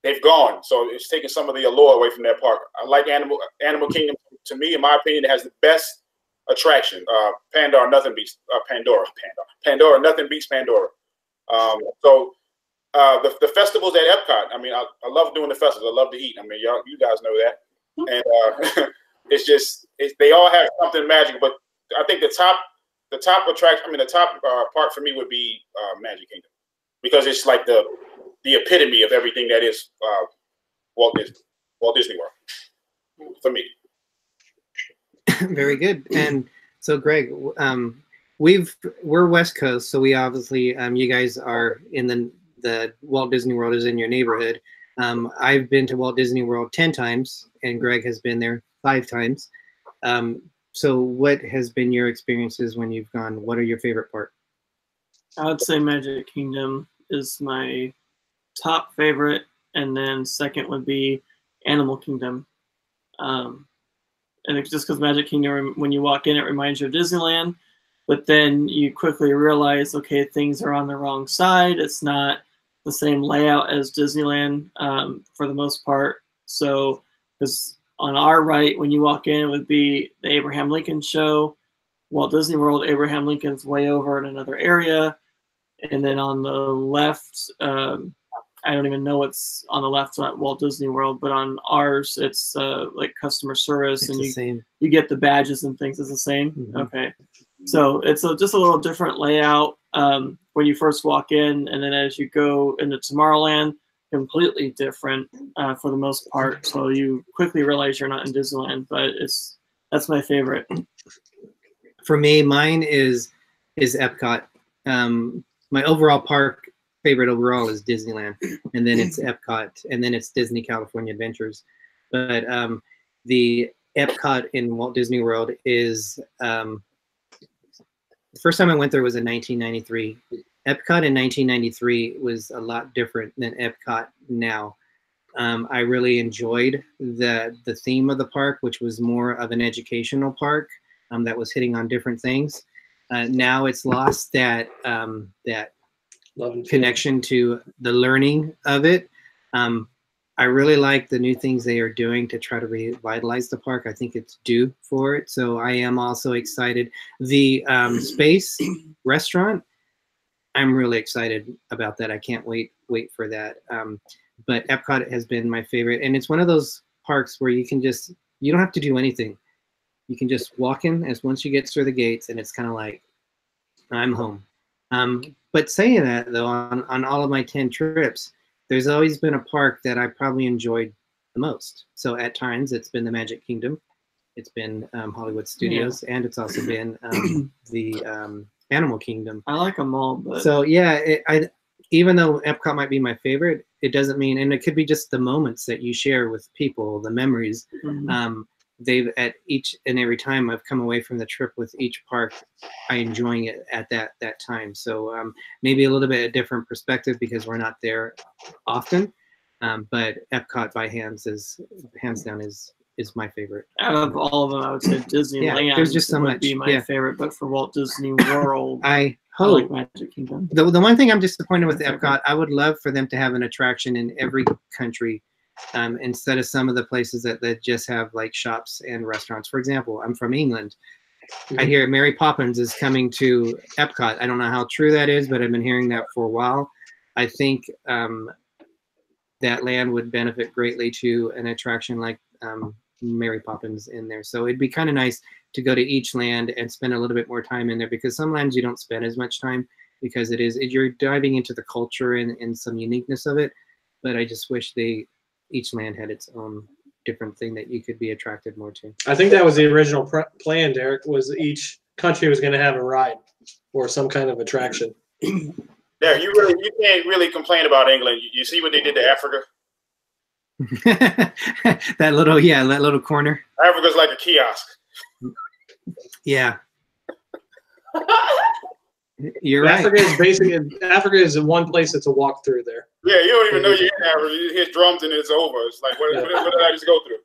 they've gone. So it's taking some of the allure away from that park. I like Animal Kingdom. To me, in my opinion, it has the best attraction. Pandora, nothing beats Pandora. Pandora, nothing beats Pandora. So the festivals at Epcot. I mean, I love doing the festivals. I love to eat. I mean, you guys know that. And it's just they all have something magical. But I think the top attraction. I mean, the top part for me would be Magic Kingdom, because it's like the epitome of everything that is Walt Disney World for me. Very good. And so, Greg, we're West Coast, so we obviously you guys are in the Walt Disney World is in your neighborhood. I've been to Walt Disney World 10 times, and Greg has been there 5 times. So what has been your experiences when you've gone? What are your favorite parts? I would say Magic Kingdom is my top favorite, and then second would be Animal Kingdom. and it's just because Magic Kingdom, when you walk in, it reminds you of Disneyland. But then you quickly realize, okay, things are on the wrong side. It's not the same layout as Disneyland for the most part. So, because on our right, when you walk in, it would be the Abraham Lincoln show. Walt Disney World, Abraham Lincoln's way over in another area. And then on the left, I don't even know what's on the left at Walt Disney World, but on ours, it's like customer service, It's and you get the badges and things. It's the same. Mm-hmm. Okay, so it's just a little different layout when you first walk in, and then as you go into Tomorrowland, completely different for the most part. So you quickly realize you're not in Disneyland, but that's my favorite. For me, mine is Epcot. My overall park favorite overall is Disneyland, and then it's Epcot, and then it's Disney California Adventures. But the Epcot in Walt Disney World is the first time I went there was in 1993. Epcot in 1993 was a lot different than Epcot now. I really enjoyed the theme of the park, which was more of an educational park that was hitting on different things. Now it's lost that connection to the learning of it. I really like the new things they are doing to try to revitalize the park. I think it's due for it. So I am also excited. The Space restaurant, I'm really excited about that. I can't wait for that. But Epcot has been my favorite. And it's one of those parks where you don't have to do anything. You can just walk in as once you get through the gates, and it's kind of like, I'm home. But saying that, though, on all of my 10 trips, there's always been a park that I probably enjoyed the most. So at times, it's been the Magic Kingdom. It's been Hollywood Studios, and it's also been the Animal Kingdom. I like them all. But... So, yeah, even though Epcot might be my favorite, it doesn't mean, and it could be just the moments that you share with people, the memories. Mm-hmm. They've at each and every time I've come away from the trip with each park, I enjoying it at that time. So maybe a little bit a different perspective because we're not there often. But Epcot by hands down is my favorite. Out of all of them, I would say Disneyland. Yeah, there's just so much. Be my favorite, but for Walt Disney World, I like Magic Kingdom. The one thing I'm disappointed with Epcot, I would love for them to have an attraction in every country. Instead of some of the places that just have like shops and restaurants. For example, I'm from England. I hear Mary Poppins is coming to Epcot. I don't know how true that is, but I've been hearing that for a while. I think that land would benefit greatly to an attraction like Mary Poppins in there. So it'd be kind of nice to go to each land and spend a little bit more time in there, because some lands you don't spend as much time because you're diving into the culture and some uniqueness of it. But I just wish each land had its own different thing that you could be attracted more to. I think that was the original plan, Derek, was each country was going to have a ride or some kind of attraction. Derek, you can't really complain about England. You see what they did to Africa? that little corner. Africa's like a kiosk. Yeah. You're right. Africa is one place that's a walk through there. Yeah, you don't even know you're in Africa. You hit drums and it's over. It's like, what did I just go through?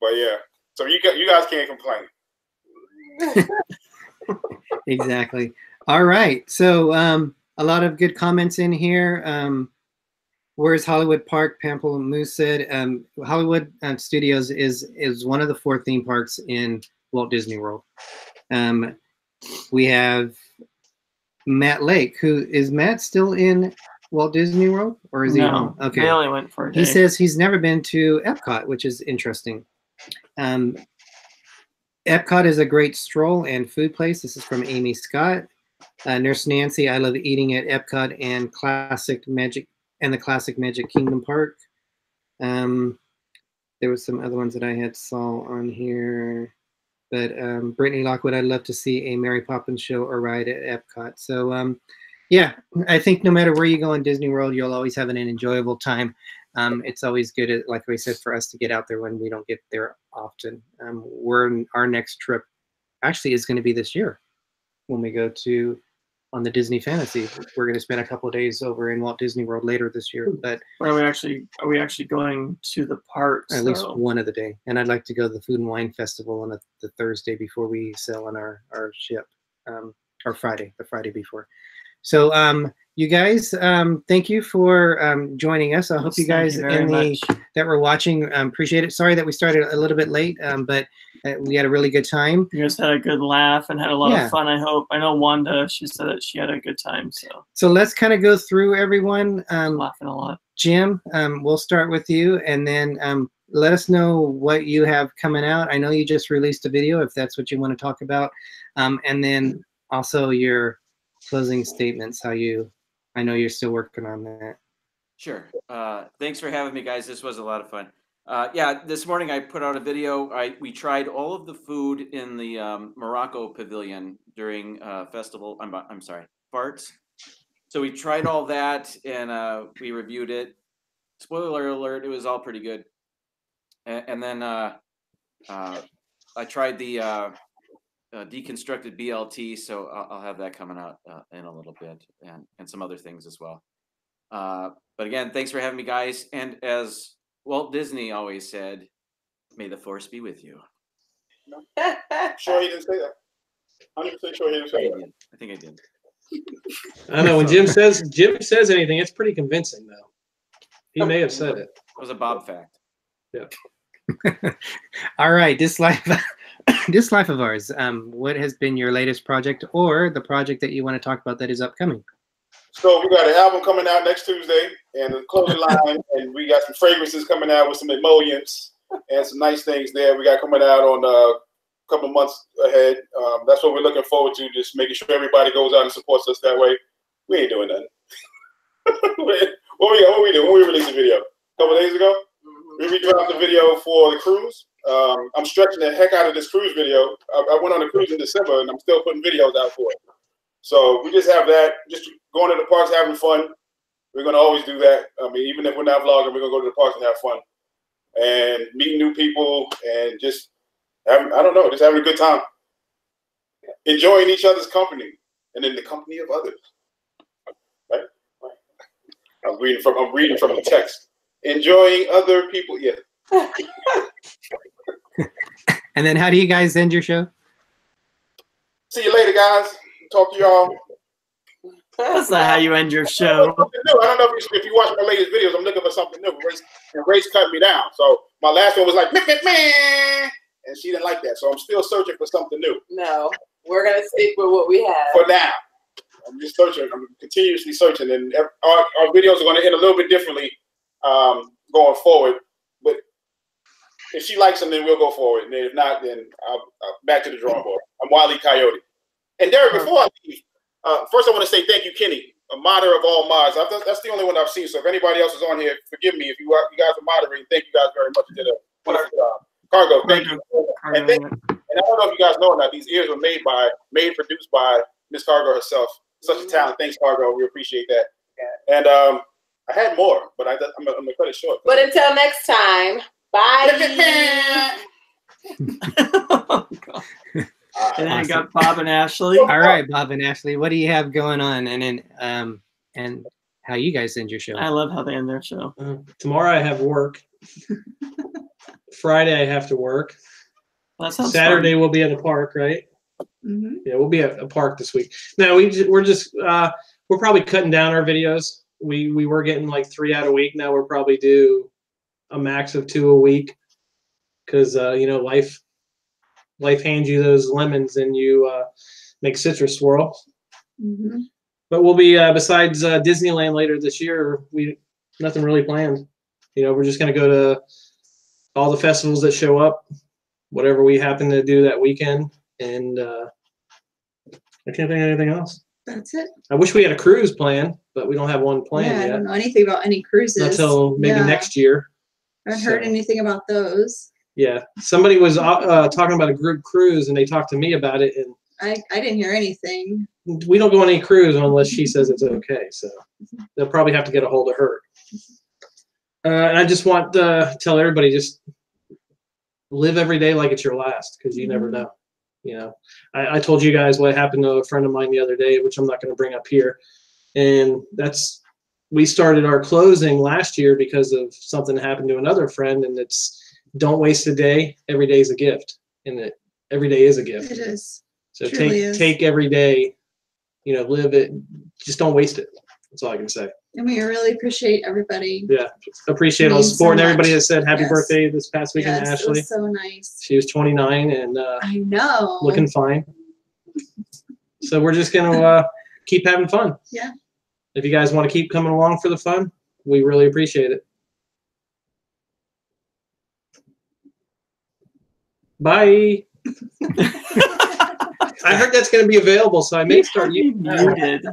But yeah, so you guys can't complain. Exactly. All right. So a lot of good comments in here. Where's Hollywood Park? Pample Moose said Hollywood Studios is one of the 4 theme parks in Walt Disney World. We have Matt Lake, is Matt still in Walt Disney World, or is he home? Okay. They only went for a day. He says he's never been to Epcot, which is interesting. Epcot is a great stroll and food place. This is from Amy Scott. Nurse Nancy, I love eating at Epcot and the classic Magic Kingdom Park. There was some other ones that I saw on here. But Brittany Lockwood, I'd love to see a Mary Poppins show or ride at Epcot. So, yeah, I think no matter where you go in Disney World, you'll always have an enjoyable time. It's always good, like we said, for us to get out there when we don't get there often. Our next trip actually is going to be this year when we go to on the Disney Fantasy. We're going to spend a couple of days over in Walt Disney World later this year, but are we actually going to the parks? At least one of the day. And I'd like to go to the Food and Wine Festival on the Thursday before we sail on our ship, or Friday, the Friday before. So you guys, thank you for joining us. I hope you guys that were watching appreciate it. Sorry that we started a little bit late, but we had a really good time. You guys had a good laugh and had a lot of fun, I hope. I know Wanda, she said that she had a good time. So let's kind of go through everyone. Laughing a lot. Jim, we'll start with you, and then let us know what you have coming out. I know you just released a video, if that's what you want to talk about. And then also your closing statements, I know you're still working on that. Sure. Thanks for having me, guys. This was a lot of fun. Yeah, this morning I put out a video. We tried all of the food in the Morocco Pavilion during festival. I'm sorry, farts. So we tried all that and we reviewed it. Spoiler alert, it was all pretty good. And then I tried the deconstructed BLT, so I'll have that coming out in a little bit, and some other things as well. But again, thanks for having me, guys. And as Walt Disney always said, may the force be with you. Sure he didn't say that. 100% sure he didn't say that. I think I did. I don't know, when Jim says anything, it's pretty convincing though. He may have said it. It was a Bob fact. Yeah. All right, This Life of Ours. What has been your latest project, or the project that you want to talk about that is upcoming? So we got an album coming out next Tuesday, and a clothing line, and we got some fragrances coming out with some emollients and some nice things there. We got coming out on a couple of months ahead. That's what we're looking forward to, just making sure everybody goes out and supports us that way. We ain't doing nothing. What we doing? When we released the video? A couple of days ago? We redropped the video for the cruise. I'm stretching the heck out of this cruise video. I went on a cruise in December, and I'm still putting videos out for it. So we just have that, just going to the parks, having fun. We're going to always do that. I mean, even if we're not vlogging, we're going to go to the parks and have fun. And meet new people and just, just having a good time. Enjoying each other's company and in the company of others. Right? I'm reading from the text. Enjoying other people, yeah. And then how do you guys end your show? See you later, guys. Talk to y'all. That's not how you end your show. I don't know if you watch my latest videos, I'm looking for something new. Grace cut me down. So my last one was like, meh, and she didn't like that. So I'm still searching for something new. No, we're going to stick with what we have. For now. I'm just searching. I'm continuously searching. And our videos are going to end a little bit differently going forward. But if she likes them, then we'll go forward. And then if not, then I'll back to the drawing board. I'm Wile E. Coyote. And Derick, before I leave, first I want to say thank you, Kenny, a moderator of all mods. That's the only one I've seen. So if anybody else is on here, forgive me. If you guys are moderating, thank you guys very much. You did a wonderful job. Cargo, thank you. And I don't know if you guys know or not, these ears were produced by Miss Cargo herself. Such a talent. Thanks, Cargo. We appreciate that. And I had more, but I'm going to cut it short. But until next time, bye. Oh, God. And then I got Bob and Ashley. All right, Bob and Ashley, what do you have going on? And then and how you guys end your show? I love how they end their show. Tomorrow I have work. Friday I have to work. Well, that sounds Saturday fun. We'll be at the park, right? Mm-hmm. Yeah, we'll be at a park this week. No, we're probably cutting down our videos. We were getting like 3 out a week. Now we'll probably do a max of 2 a week because life hands you those lemons and you make citrus swirl. Mm-hmm. But we'll be besides Disneyland later this year. Nothing really planned. We're just gonna go to all the festivals that show up, whatever we happen to do that weekend, and I can't think of anything else. That's it. I wish we had a cruise plan, but we don't have one planned Yeah, yet. I don't know anything about any cruises until maybe next year. I haven't heard anything about those. Yeah, somebody was talking about a group cruise, and they talked to me about it, and I didn't hear anything. We don't go on any cruise unless she says it's okay. So they'll probably have to get a hold of her. And I just want to tell everybody, just live every day like it's your last, because you never know. You know, I told you guys what happened to a friend of mine the other day, which I'm not going to bring up here. And we started our closing last year because of something that happened to another friend, and it's don't waste a day. Every day is a gift, and every day is a gift. It is. So Truly take every day, you know, live it. Just don't waste it. That's all I can say. And we really appreciate everybody. Yeah, appreciate all the Means support and so everybody much. that said happy Yes. birthday this past weekend to Yes, it Ashley. was so nice. She was 29 and I know. looking fine. So we're just gonna keep having fun. Yeah. If you guys want to keep coming along for the fun, we really appreciate it. Bye. I heard that's going to be available, so I may start using that. muted.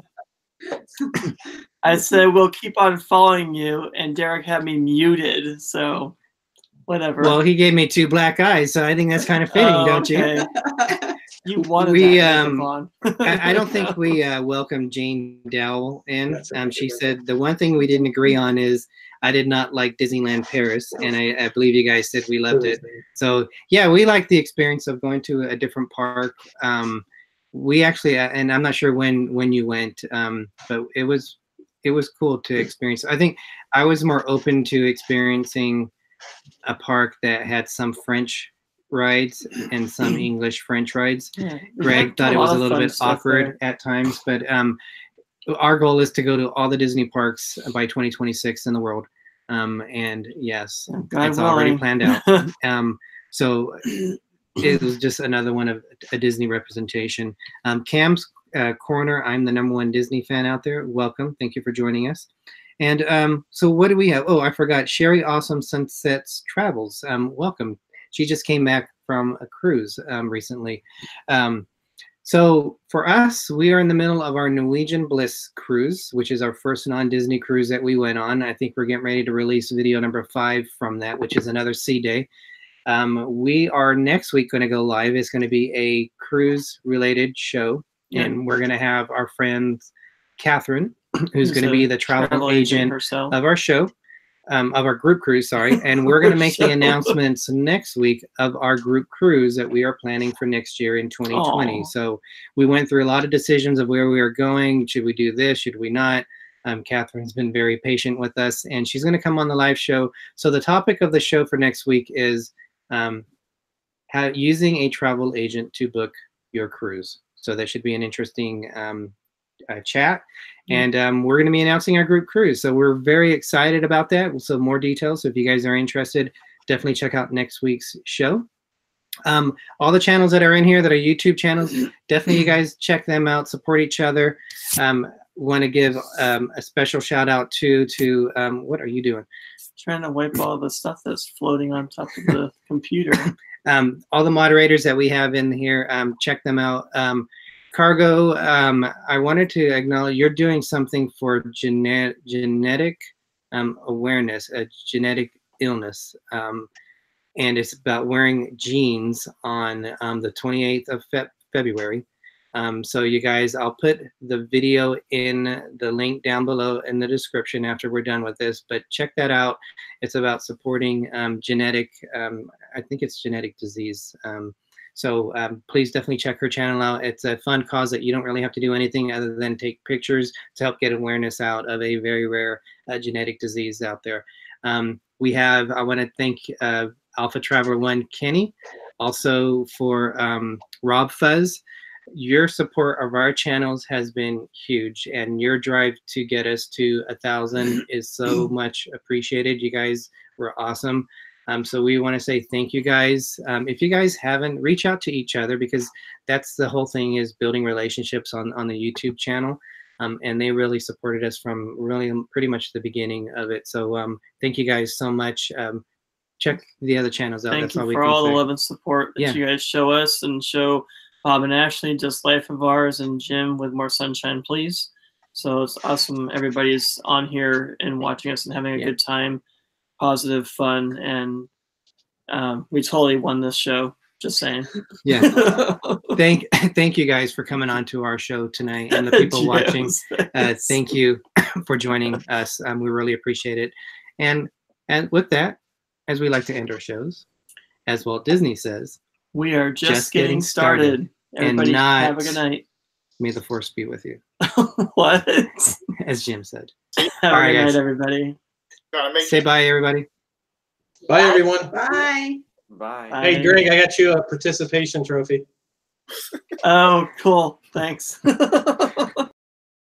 I said we'll keep on following you, and Derick had me muted, so whatever. Well, he gave me 2 black eyes, so I think that's kind of fitting, don't you? Okay. You wanted We, that makeup on. I don't think we welcomed Jane Dowell in. That's okay. She said the one thing we didn't agree on is I did not like Disneyland Paris, and I believe you guys said we loved it. So yeah, we like the experience of going to a different park. We actually, and I'm not sure when you went, but it was cool to experience. I think I was more open to experiencing a park that had some French rides and some English French rides. Yeah, Greg thought it was a little bit awkward at times, but our goal is to go to all the Disney parks by 2026 in the world. And yes, it's already planned out. So it was just another one of a Disney representation. Cam's Corner, I'm the #1 Disney fan out there. Welcome. Thank you for joining us. And so what do we have? Oh, I forgot. Sherry Awesome Sunsets Travels. Welcome. She just came back from a cruise recently. So for us, we are in the middle of our Norwegian Bliss cruise, which is our first non-Disney cruise that we went on. I think we're getting ready to release video number 5 from that, which is another sea day. We are next week going to go live. It's going to be a cruise-related show, and we're going to have our friend Catherine, who's going to be the travel agent of our show. Of our group cruise, sorry, and we're going to make the announcements next week of our group cruise that we are planning for next year in 2020. Aww. So we went through a lot of decisions of where we are going. Should we do this? Should we not? Catherine's been very patient with us, and she's going to come on the live show. So the topic of the show for next week is how using a travel agent to book your cruise. So that should be an interesting chat. And we're going to be announcing our group cruise. So we're very excited about that. So more details. So if you guys are interested, definitely check out next week's show. All the channels that are in here that are YouTube channels, definitely you guys check them out, support each other. Want to give a special shout out to what are you doing? Trying to wipe all the stuff that's floating on top of the computer. All the moderators that we have in here, check them out. Cargo, I wanted to acknowledge you're doing something for genetic awareness, a genetic illness, and it's about wearing jeans on the 28th of February. So you guys, I'll put the video in the link down below in the description after we're done with this, but check that out. It's about supporting genetic, I think it's genetic disease. So please definitely check her channel out. It's a fun cause that you don't really have to do anything other than take pictures to help get awareness out of a very rare genetic disease out there. We have, I want to thank Alpha Traveler 1 Kenny, also for Rob Fuzz. Your support of our channels has been huge, and your drive to get us to 1,000 is so much appreciated. You guys were awesome. So we want to say thank you guys. If you guys haven't, reach out to each other, because that's the whole thing, is building relationships on the YouTube channel. And they really supported us from really pretty much the beginning of it. So thank you guys so much. Check the other channels out. Thank you for all the love and support that you guys show us, and show Bob and Ashley, DisLyfeOfOurs, and Jim with More Sunshine, Please. So it's awesome. Everybody's on here and watching us and having a good time. Positive, fun, and we totally won this show. Just saying. Yeah. Thank you guys for coming on to our show tonight, and the people watching. Thank you for joining us. We really appreciate it. And with that, as we like to end our shows, as Walt Disney says, We are just getting started. Everybody have a good night. May the force be with you. What? As Jim said. Have All a right, good night, guys. everybody. Say bye, everybody. Bye, everyone. Bye. Bye. Hey, Greg, I got you a participation trophy. Oh, cool. Thanks.